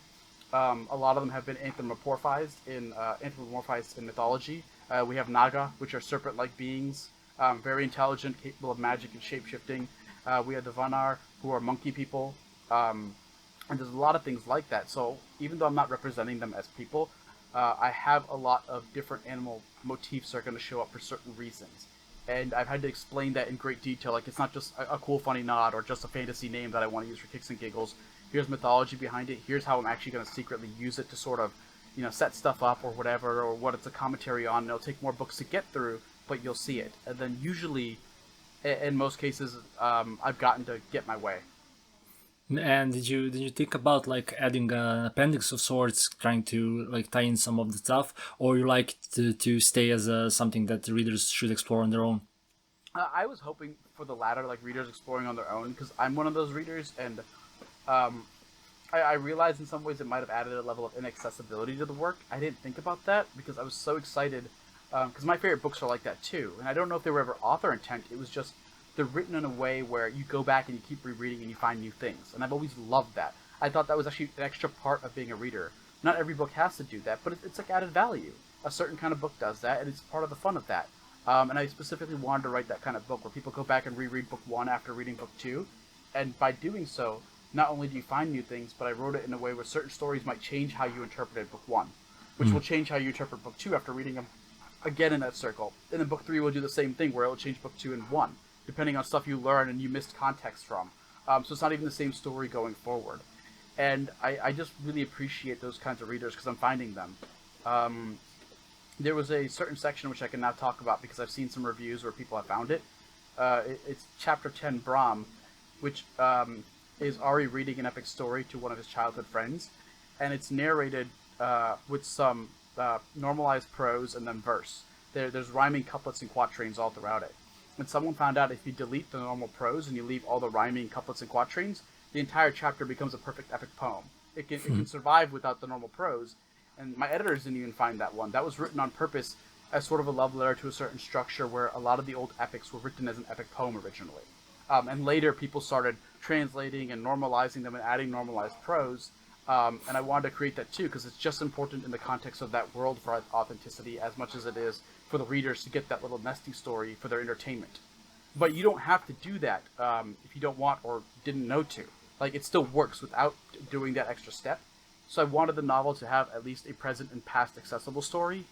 A lot of them have been anthropomorphized in mythology. We have Naga, which are serpent-like beings, very intelligent, capable of magic and shape-shifting. We have the Vanar, who are monkey people. And there's a lot of things like that. So even though I'm not representing them as people, I have a lot of different animal motifs that are going to show up for certain reasons. And I've had to explain that in great detail. Like, it's not just a cool, funny nod or just a fantasy name that I want to use for kicks and giggles. Here's mythology behind it. Here's how I'm actually going to secretly use it to sort of, set stuff up or whatever, or what it's a commentary on. And it'll take more books to get through, but you'll see it. And then usually, in most cases, I've gotten to get my way. And did you think about like adding an appendix of sorts, trying to like tie in some of the stuff, or you like to stay as something that the readers should explore on their own? I was hoping for the latter, like readers exploring on their own, because I'm one of those readers, and I realized in some ways it might have added a level of inaccessibility to the work. I didn't think about that because I was so excited, because my favorite books are like that too, and I don't know if they were ever author intent. It was just they're written in a way where you go back and you keep rereading and you find new things, and I've always loved that. I thought that was actually an extra part of being a reader. Not every book has to do that, but it's like added value. A certain kind of book does that, and it's part of the fun of that. And I specifically wanted to write that kind of book where people go back and reread Book 1 after reading Book 2, and by doing so, not only do you find new things, but I wrote it in a way where certain stories might change how you interpreted Book 1, which will change how you interpret Book 2 after reading them again in that circle. And then Book 3 will do the same thing, where it will change Book 2 and 1. Depending on stuff you learn and you missed context from. So it's not even the same story going forward. And I just really appreciate those kinds of readers because I'm finding them. There was a certain section which I can now talk about because I've seen some reviews where people have found it. It's Chapter 10, Brahm, which is Ari reading an epic story to one of his childhood friends. And it's narrated with some normalized prose and then verse. There's rhyming couplets and quatrains all throughout it. And someone found out if you delete the normal prose and you leave all the rhyming couplets and quatrains, the entire chapter becomes a perfect epic poem. It can survive without the normal prose. And my editors didn't even find that one. That was written on purpose as sort of a love letter to a certain structure where a lot of the old epics were written as an epic poem originally. And later people started translating and normalizing them and adding normalized prose. And I wanted to create that too because it's just important in the context of that world for authenticity as much as it is for the readers to get that little nesting story for their entertainment. But you don't have to do that if you don't want or didn't know to. Like, it still works without doing that extra step. So I wanted the novel to have at least a present and past accessible story,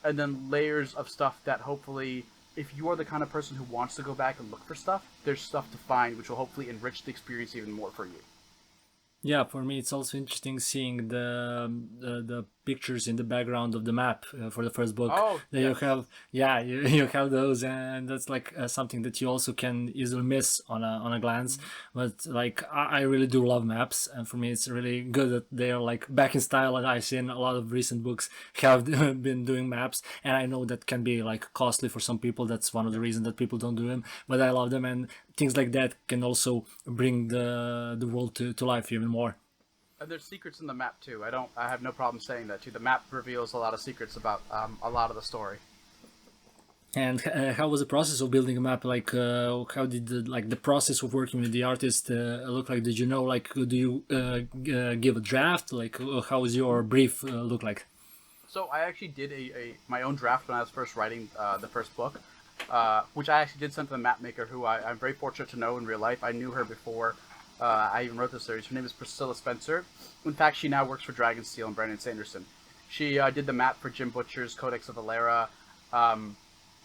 and then layers of stuff that hopefully, if you are the kind of person who wants to go back and look for stuff, there's stuff to find which will hopefully enrich the experience even more for you. Yeah, for me it's also interesting seeing the pictures in the background of the map for the first book. Oh, that yes. you have those, and that's like something that you also can easily miss on a glance. But like I really do love maps, and for me it's really good that they're like back in style. And I've seen a lot of recent books have been doing maps, and I know that can be like costly for some people. That's one of the reasons that people don't do them, but I love them, and things like that can also bring the world to life even more. And there's secrets in the map too. I have no problem saying that too. The map reveals a lot of secrets about a lot of the story. And how was the process of building a map? Like, how did the process of working with the artist look like? Did you know, like, do you give a draft? Like, how was your brief look like? So I actually did my own draft when I was first writing the first book, which I actually did send to the map maker, who I'm very fortunate to know in real life. I knew her before I even wrote the series. Her name is Priscilla Spencer. In fact, she now works for Dragonsteel and Brandon Sanderson. She did the map for Jim Butcher's Codex of Valera.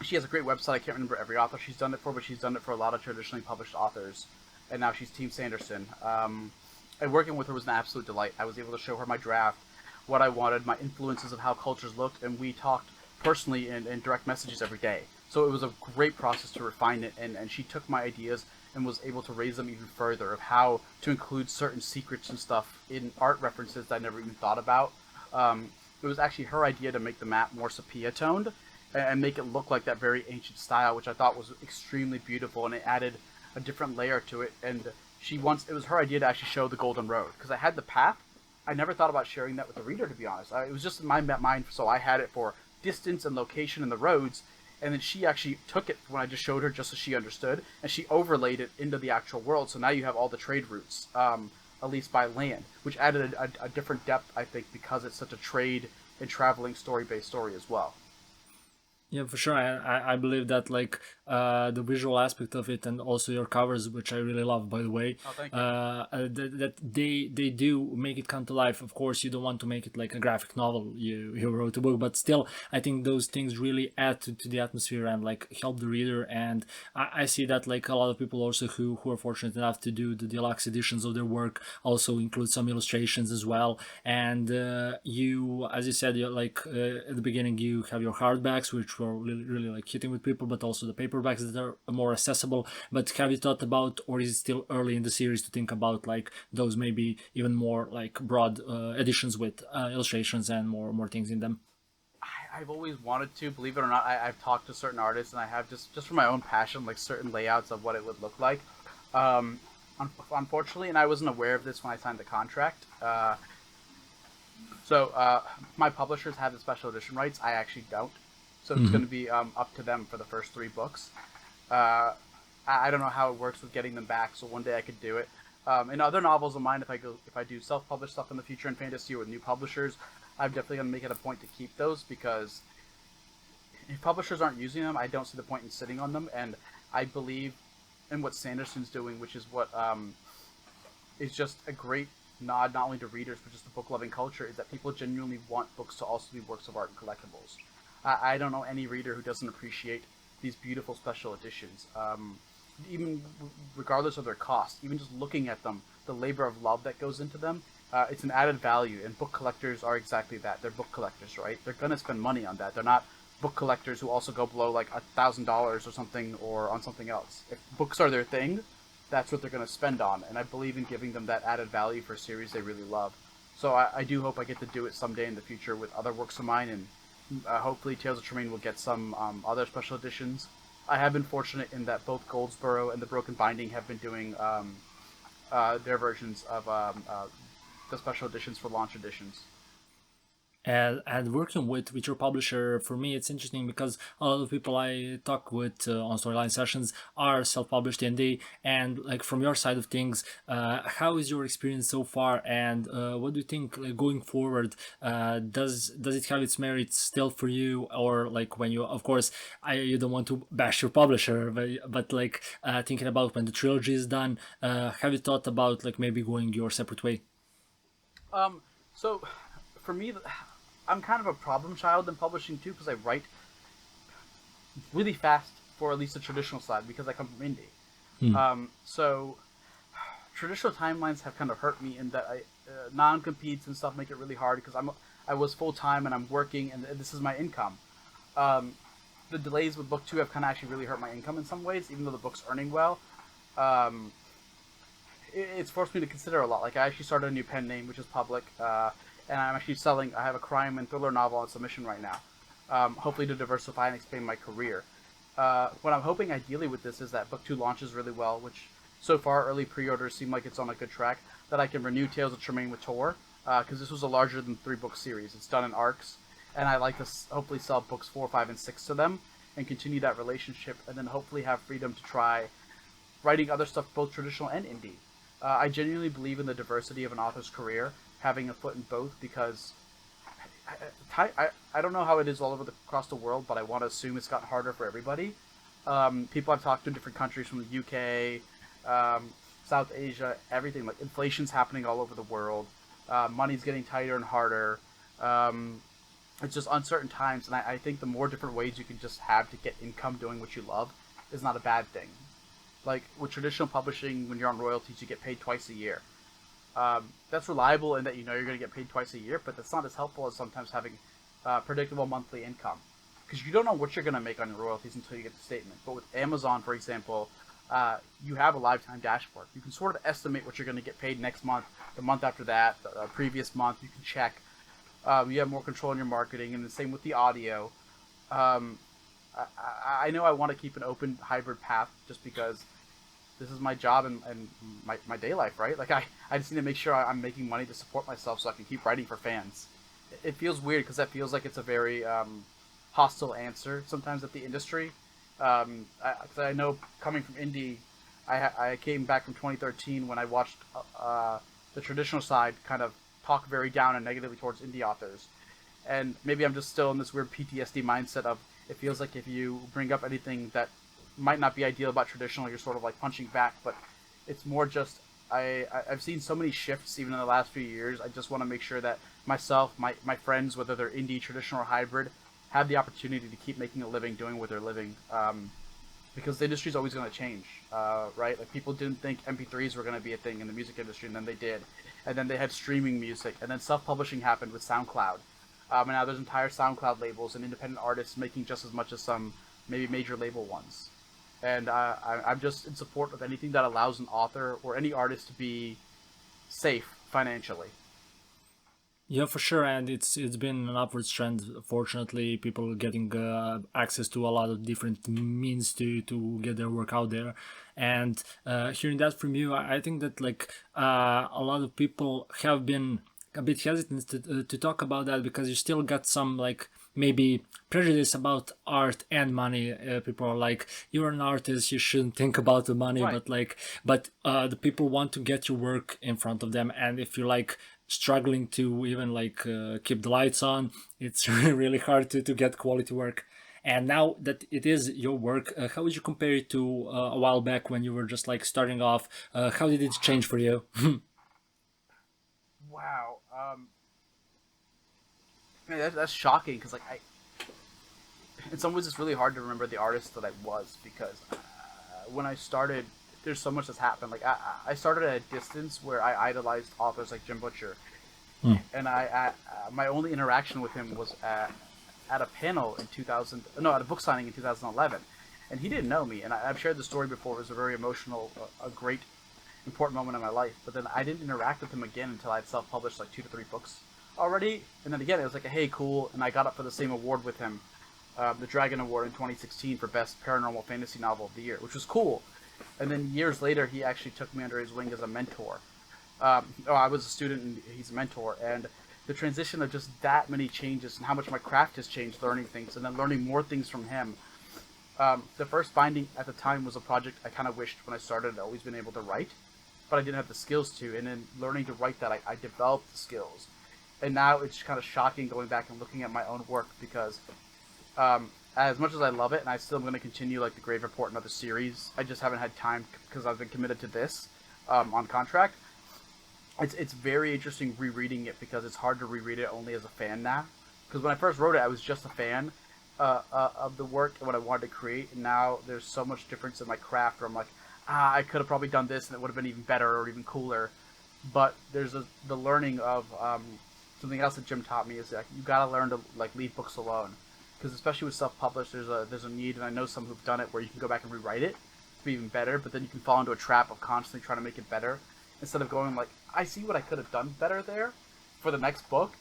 She has a great website. I can't remember every author she's done it for, but she's done it for a lot of traditionally published authors. And now she's Team Sanderson. And working with her was an absolute delight. I was able to show her my draft, what I wanted, my influences of how cultures looked, and we talked personally in direct messages every day. So it was a great process to refine it, and she took my ideas and was able to raise them even further of how to include certain secrets and stuff in art references that I never even thought about. It was actually her idea to make the map more sepia-toned and make it look like that very ancient style, which I thought was extremely beautiful, and it added a different layer to it. And it was her idea to actually show the Golden Road, because I had the path. I never thought about sharing that with the reader, to be honest. It was just in my mind, so I had it for distance and location and the roads, and then she actually took it when I just showed her just so she understood, and she overlaid it into the actual world, so now you have all the trade routes, at least by land, which added a different depth, I think, because it's such a trade and traveling story-based story as well. Yeah, for sure. I believe that like the visual aspect of it, and also your covers, which I really love, by the way. Oh, thank you. That they do make it come to life. Of course, you don't want to make it like a graphic novel. You wrote a book, but still, I think those things really add to the atmosphere and like help the reader. And I see that like a lot of people also who are fortunate enough to do the deluxe editions of their work also include some illustrations as well. And you, as you said, you're like at the beginning, you have your hardbacks, which were really like hitting with people, but also the paperbacks that are more accessible. But have you thought about, or is it still early in the series to think about like those maybe even more like broad editions with illustrations and more things in them? I've always wanted to, believe it or not. I've talked to certain artists, and I have just for my own passion, like certain layouts of what it would look like. Unfortunately, and I wasn't aware of this when I signed the contract. So my publishers have the special edition rights. I actually don't. So it's going to be up to them for the first 3 books. I don't know how it works with getting them back, so one day I could do it. In other novels of mine, if I do self-published stuff in the future in fantasy with new publishers, I'm definitely going to make it a point to keep those, because if publishers aren't using them, I don't see the point in sitting on them. And I believe in what Sanderson's doing, which is what is just a great nod not only to readers but just the book-loving culture, is that people genuinely want books to also be works of art and collectibles. I don't know any reader who doesn't appreciate these beautiful special editions, even regardless of their cost. Even just looking at them, the labor of love that goes into them, it's an added value. And book collectors are exactly that. They're book collectors, right? They're gonna spend money on that. They're not book collectors who also go below like $1,000 or something, or on something else. If books are their thing, that's what they're gonna spend on. And I believe in giving them that added value for a series they really love. So I do hope I get to do it someday in the future with other works of mine, and hopefully Tales of Tremaine will get some other special editions. I have been fortunate in that both Goldsboro and the Broken Binding have been doing their versions of the special editions for launch editions. And working with your publisher, for me it's interesting because a lot of people I talk with on storyline sessions are self-published, and like from your side of things, how is your experience so far, and what do you think like, going forward, does it have its merits still for you, or like when you, of course, you don't want to bash your publisher, but like thinking about when the trilogy is done, have you thought about like maybe going your separate way? So for me, I'm kind of a problem child in publishing too, because I write really fast for at least the traditional side, because I come from indie. So traditional timelines have kind of hurt me in that non-competes and stuff make it really hard, because I was full-time and I'm working, and this is my income. The delays with book 2 have kind of actually really hurt my income in some ways, even though the book's earning well. It's forced me to consider a lot. Like, I actually started a new pen name, which is public, and I'm actually selling. I have a crime and thriller novel on submission right now, hopefully to diversify and expand my career. What I'm hoping ideally with this is that book 2 launches really well, which so far early pre-orders seem like it's on a good track, that I can renew Tales of Tremaine with Tor, because this was a larger than 3-book series. It's done in arcs, and I like to hopefully sell books 4, 5, and 6 to them, and continue that relationship, and then hopefully have freedom to try writing other stuff, both traditional and indie. I genuinely believe in the diversity of an author's career, having a foot in both, because I don't know how it is all over across the world, but I want to assume it's gotten harder for everybody. People I've talked to in different countries, from the UK, South Asia, everything. Like, inflation's happening all over the world. Money's getting tighter and harder. It's just uncertain times, and I think the more different ways you can just have to get income doing what you love is not a bad thing. Like, with traditional publishing, when you're on royalties, you get paid twice a year. That's reliable in that you know you're going to get paid twice a year, but that's not as helpful as sometimes having predictable monthly income. Because you don't know what you're going to make on your royalties until you get the statement. But with Amazon, for example, you have a lifetime dashboard. You can sort of estimate what you're going to get paid next month, the month after that, the previous month. You can check. You have more control in your marketing, and the same with the audio. I know I want to keep an open hybrid path just because this is my job and my day life, right? Like, I just need to make sure I'm making money to support myself so I can keep writing for fans. It feels weird because that feels like it's a very hostile answer sometimes at the industry. Because I know, coming from indie, I came back from 2013 when I watched the traditional side kind of talk very down and negatively towards indie authors. And maybe I'm just still in this weird PTSD mindset of, it feels like if you bring up anything that might not be ideal about traditional, you're sort of like punching back. But it's more just, I've seen so many shifts even in the last few years. I just want to make sure that myself, my friends, whether they're indie, traditional, or hybrid, have the opportunity to keep making a living doing what they're living. Because the industry's always going to change, right? Like, people didn't think MP3s were going to be a thing in the music industry, and then they did. And then they had streaming music, and then self-publishing happened with SoundCloud. And now there's entire SoundCloud labels and independent artists making just as much as some maybe major label ones. And I'm just in support of anything that allows an author or any artist to be safe financially. Yeah, for sure, and it's been an upwards trend. Fortunately, people getting access to a lot of different means to get their work out there, and hearing that from you, I think that, like, a lot of people have been a bit hesitant to talk about that, because you still got some, like, maybe prejudice about art and money. People are like, you're an artist, you shouldn't think about the money. Right. but the people want to get your work in front of them, and if you're, like, struggling to even, like, keep the lights on, it's really hard to get quality work. And now that it is your work, how would you compare it to a while back when you were just, like, starting off? How did it change for you? Wow. Man, that's shocking, because, like, in some ways it's really hard to remember the artist that I was, because when I started, there's so much that's happened. Like, I started at a distance where I idolized authors like Jim Butcher, and my only interaction with him was at a panel in at a book signing in 2011, and he didn't know me. And I've shared the story before. It was a very emotional, a great, important moment in my life. But then I didn't interact with him again until I'd self-published like 2 to 3 books already. And then again, it was like, hey, cool. And I got up for the same award with him, the Dragon Award in 2016 for Best Paranormal Fantasy Novel of the Year, which was cool. And then years later, he actually took me under his wing as a mentor. I was a student and he's a mentor. And the transition of just that many changes and how much my craft has changed, learning things and then learning more things from him. The first binding at the time was a project I kind of wished when I started I'd always been able to write, but I didn't have the skills to. And in learning to write that, I developed the skills. And now it's kind of shocking going back and looking at my own work, because as much as I love it, and I still am going to continue like the Grave Report and other series, I just haven't had time because I've been committed to this on contract. It's very interesting rereading it, because it's hard to reread it only as a fan now. Because when I first wrote it, I was just a fan of the work and what I wanted to create, and now there's so much difference in my craft where I'm like, I could have probably done this and it would have been even better or even cooler. But there's the learning of something else that Jim taught me is that you gotta learn to like leave books alone, because especially with self-published, there's a need, and I know some who've done it, where you can go back and rewrite it to be even better, but then you can fall into a trap of constantly trying to make it better instead of going like, I see what I could have done better there for the next book,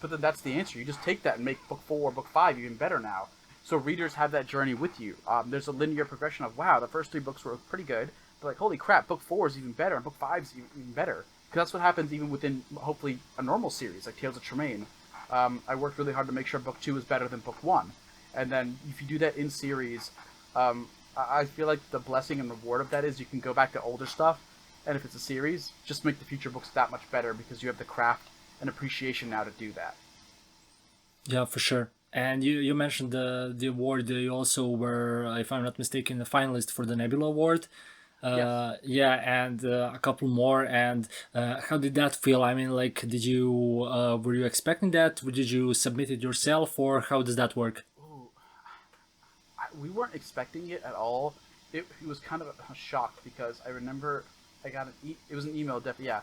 but then that's the answer. You just take that and make book 4 or book 5 even better now. So readers have that journey with you. There's a linear progression of, wow, the first 3 books were pretty good, but like, holy crap, book 4 is even better, and book 5 is even better. Because that's what happens even within, hopefully, a normal series, like Tales of Tremaine. I worked really hard to make sure book 2 is better than book 1. And then if you do that in series, I feel like the blessing and reward of that is you can go back to older stuff, and if it's a series, just make the future books that much better because you have the craft and appreciation now to do that. Yeah, for sure. And you mentioned the award. You also were, if I'm not mistaken, a finalist for the Nebula Award. Yes. Yeah, and a couple more. And how did that feel? I mean, like, did you were you expecting that? Did you submit it yourself, or how does that work? Ooh, we weren't expecting it at all. It was kind of a shock because I remember I got it was an email, yeah,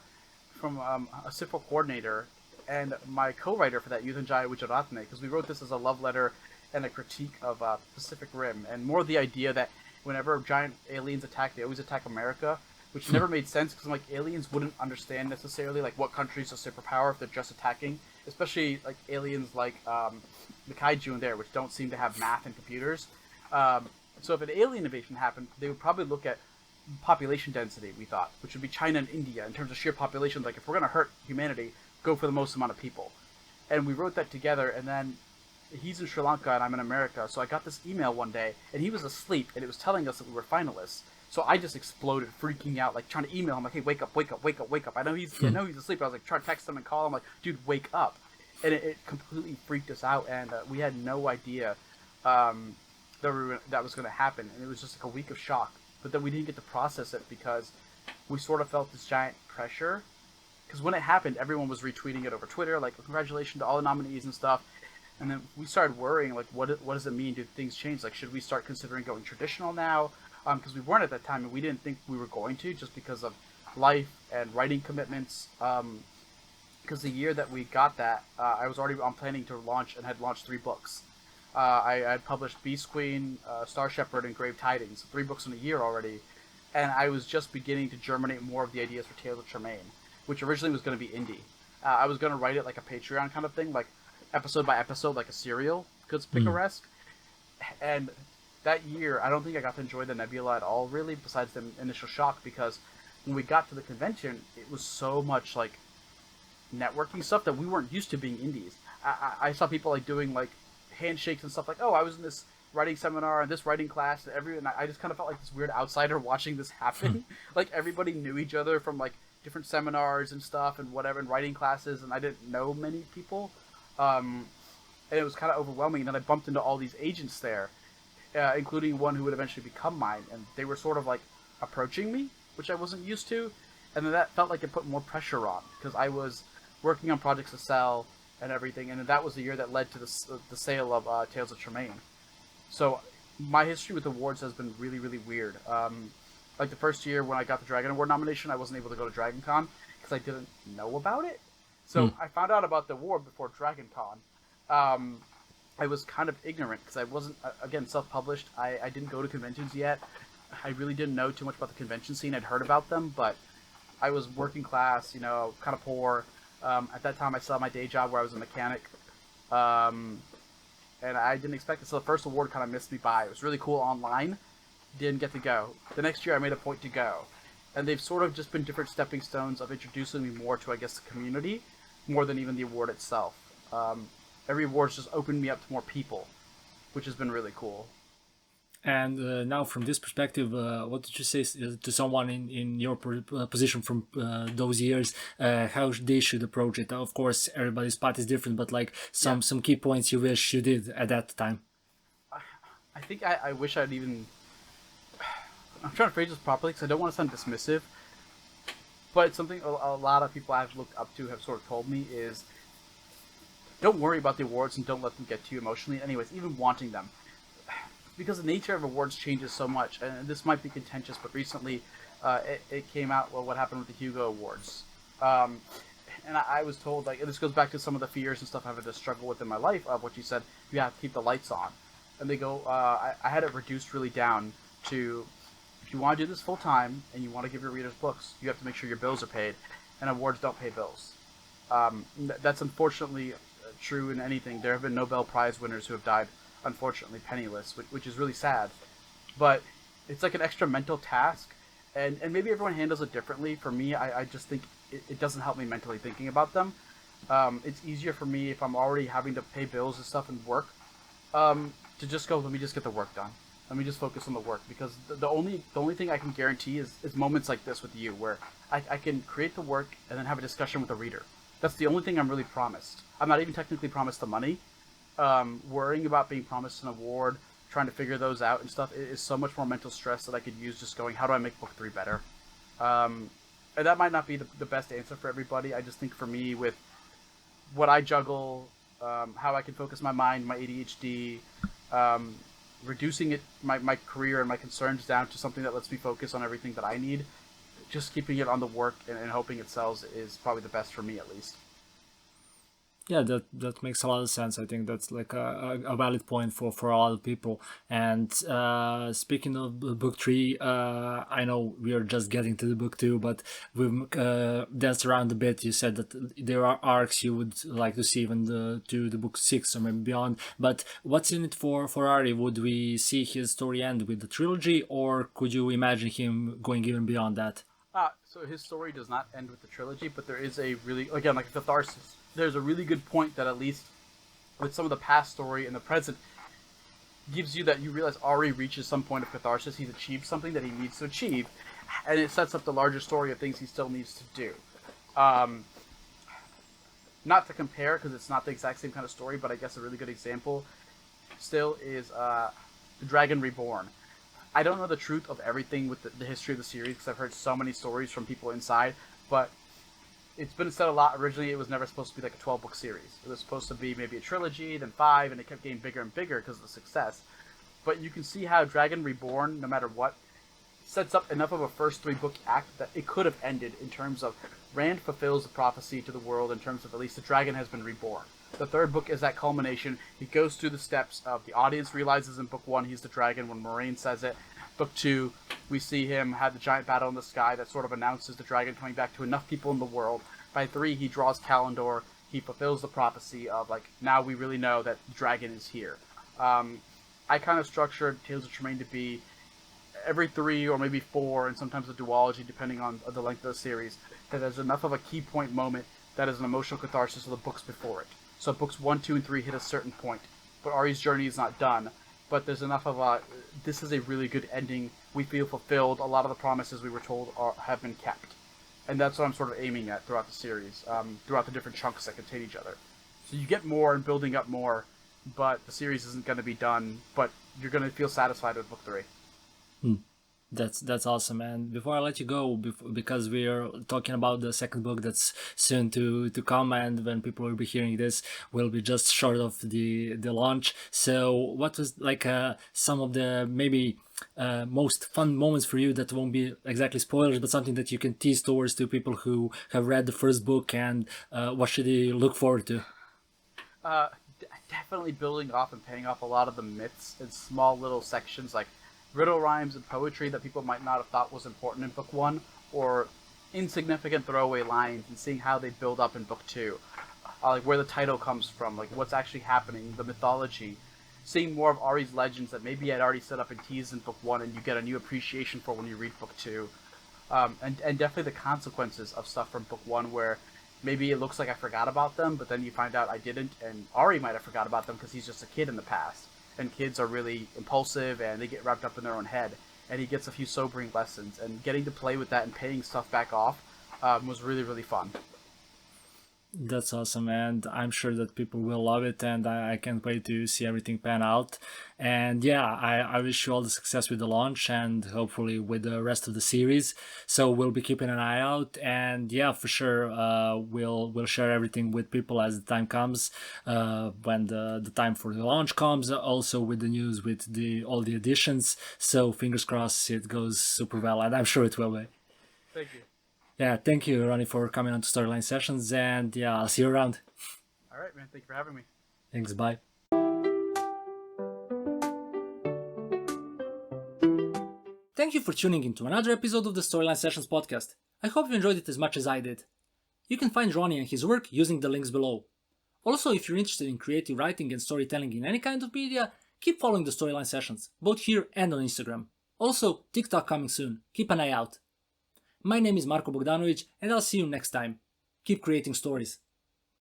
from a CIFO coordinator and my co-writer for that, Yudanjaya Wijaratne, because we wrote this as a love letter and a critique of Pacific Rim, and more the idea that whenever giant aliens attack, they always attack America, which never made sense because like aliens wouldn't understand necessarily like what country's a superpower if they're just attacking, especially like aliens like the kaiju in there, which don't seem to have math and computers. So if an alien invasion happened, they would probably look at population density, we thought, which would be China and India in terms of sheer population. Like if we're going to hurt humanity, go for the most amount of people. And we wrote that together, and then he's in Sri Lanka and I'm in America, so I got this email one day, and he was asleep, and it was telling us that we were finalists. So I just exploded, freaking out, like trying to email him, like, "Hey, wake up, wake up, wake up, wake up!" I know he's asleep. I was like trying to text him and call him, like, "Dude, wake up!" And it completely freaked us out, and we had no idea that was going to happen, and it was just like a week of shock. But then we didn't get to process it because we sort of felt this giant pressure. Because when it happened, everyone was retweeting it over Twitter, like, "Congratulations to all the nominees" and stuff. And then we started worrying, like, what does it mean? Do things change? Like, should we start considering going traditional now? Because we weren't at that time, and we didn't think we were going to, just because of life and writing commitments. Because the year that we got that, I was already planning to launch and had launched 3 books. I had published Beast Queen, Star Shepherd, and Grave Tidings, 3 books in a year already. And I was just beginning to germinate more of the ideas for Tales of Tremaine, which originally was going to be indie. I was going to write it like a Patreon kind of thing, like episode by episode, like a serial, Goods Picaresque. And that year, I don't think I got to enjoy the Nebula at all, really, besides the initial shock, because when we got to the convention, it was so much like networking stuff that we weren't used to being indies. I saw people like doing like handshakes and stuff, like, "Oh, I was in this writing seminar and this writing class," and I just kind of felt like this weird outsider watching this happen. Like everybody knew each other from like different seminars and stuff and whatever, and writing classes, and I didn't know many people. And it was kind of overwhelming. And then I bumped into all these agents there, including one who would eventually become mine, and they were sort of like approaching me, which I wasn't used to. And then that felt like it put more pressure on, because I was working on projects to sell and everything, and that was the year that led to the sale of Tales of Tremaine. So my history with awards has been really, really weird. Like the first year when I got the Dragon Award nomination, I wasn't able to go to Dragon Con because I didn't know about it. So I found out about the award before Dragon Con. I was kind of ignorant because I wasn't, again, self-published. I didn't go to conventions yet. I really didn't know too much about the convention scene. I'd heard about them, but I was working class, you know, kind of poor. At that time, I still had my day job where I was a mechanic. And I didn't expect it. So the first award kind of missed me by. It was really cool online. Didn't get to go. The next year, I made a point to go. And they've sort of just been different stepping stones of introducing me more to, I guess, the community, more than even the award itself. Every award's just opened me up to more people, which has been really cool. And now, from this perspective, what did you say to someone in your position from those years? How they should approach it? Of course, everybody's path is different, but like some key points you wish you did at that time. I think I wish I'd even. I'm trying to phrase this properly because I don't want to sound dismissive, but it's something a lot of people I've looked up to have sort of told me is, don't worry about the awards and don't let them get to you emotionally. Anyways, even wanting them. Because the nature of awards changes so much, and this might be contentious, but recently it came out, well, what happened with the Hugo Awards. And I was told, like, and this goes back to some of the fears and stuff I've had to struggle with in my life, of what you said, you have to keep the lights on. And they go, I had it reduced really down to, if you want to do this full time and you want to give your readers books, you have to make sure your bills are paid, and awards don't pay bills. That's unfortunately true in anything. There have been Nobel Prize winners who have died, unfortunately, penniless, which is really sad. But it's like an extra mental task, and maybe everyone handles it differently. For me, I just think it doesn't help me mentally thinking about them. It's easier for me if I'm already having to pay bills and stuff and work. to just go, let me just get the work done. Let me just focus on the work, because the only thing I can guarantee is moments like this with you, where I can create the work and then have a discussion with the reader. That's the only thing I'm really promised. I'm not even technically promised the money. Worrying about being promised an award, trying to figure those out and stuff, is so much more mental stress that I could use just going, how do I make book 3 better? And that might not be the best answer for everybody. I just think for me, with what I juggle, how I can focus my mind, my ADHD, reducing my career and my concerns down to something that lets me focus on everything that I need, just keeping it on the work and hoping it sells is probably the best for me, at least. Yeah, that makes a lot of sense. I think that's like a valid point for a lot of people. And speaking of book 3, I know we are just getting to the book 2, but we've danced around a bit. You said that there are arcs you would like to see even to the book 6 or maybe beyond. But what's in it for Ari? Would we see his story end with the trilogy, or could you imagine him going even beyond that? So his story does not end with the trilogy, but there is a really, again, like a catharsis. There's a really good point that, at least with some of the past story and the present, gives you that you realize Ari reaches some point of catharsis. He's achieved something that he needs to achieve, and it sets up the larger story of things he still needs to do. Not to compare, because it's not the exact same kind of story, but I guess a really good example still is The Dragon Reborn. I don't know the truth of everything with the history of the series, because I've heard so many stories from people inside, but it's been said a lot. Originally, it was never supposed to be like a 12-book series. It was supposed to be maybe a trilogy, then 5, and it kept getting bigger and bigger because of the success. But you can see how Dragon Reborn, no matter what, sets up enough of a first 3-book act that it could have ended, in terms of Rand fulfills the prophecy to the world, in terms of at least the dragon has been reborn. The 3rd book is that culmination. He goes through the steps of the audience realizes in book 1 he's the dragon when Moraine says it. Book 2, we see him have the giant battle in the sky that sort of announces the dragon coming back to enough people in the world. By 3, he draws Kalendor. He fulfills the prophecy of, like, now we really know that the dragon is here. I kind of structured Tales of Tremaine to be every 3 or maybe 4, and sometimes a duology depending on the length of the series, that there's enough of a key point moment that is an emotional catharsis of the books before it. So books 1, 2, and 3 hit a certain point, but Ari's journey is not done. But there's enough of a, this is a really good ending. We feel fulfilled. A lot of the promises we were told have been kept. And that's what I'm sort of aiming at throughout the series, throughout the different chunks that contain each other. So you get more and building up more, but the series isn't going to be done, but you're going to feel satisfied with book 3. That's awesome. And before I let you go, because we're talking about the 2nd book that's soon to come, and when people will be hearing this, will be just short of the launch. So what was like some of the maybe most fun moments for you that won't be exactly spoilers, but something that you can tease towards to people who have read the 1st book, and what should they look forward to? Definitely building off and paying off a lot of the myths in small little sections, like riddle rhymes and poetry that people might not have thought was important in book 1, or insignificant throwaway lines, and seeing how they build up in book 2. Like where the title comes from, like what's actually happening, the mythology. Seeing more of Ari's legends that maybe I'd already set up and teased in book 1, and you get a new appreciation for when you read book 2. And definitely the consequences of stuff from book 1, where maybe it looks like I forgot about them, but then you find out I didn't, and Ari might have forgot about them because he's just a kid in the past. And kids are really impulsive, and they get wrapped up in their own head. And he gets a few sobering lessons, and getting to play with that and paying stuff back off was really, really fun. That's awesome, and I'm sure that people will love it, and I can't wait to see everything pan out. And yeah, I wish you all the success with the launch, and hopefully with the rest of the series. So we'll be keeping an eye out, and yeah, for sure, we'll share everything with people as the time comes, when the time for the launch comes. Also with the news, with all the additions. So fingers crossed it goes super well, and I'm sure it will be. Thank you. Yeah, thank you, Ronnie, for coming on to Storyline Sessions, and yeah, I'll see you around. All right, man. Thank you for having me. Thanks, bye. Thank you for tuning in to another episode of the Storyline Sessions podcast. I hope you enjoyed it as much as I did. You can find Ronnie and his work using the links below. Also, if you're interested in creative writing and storytelling in any kind of media, keep following the Storyline Sessions, both here and on Instagram. Also, TikTok coming soon. Keep an eye out. My name is Marko Bogdanovic, and I'll see you next time. Keep creating stories.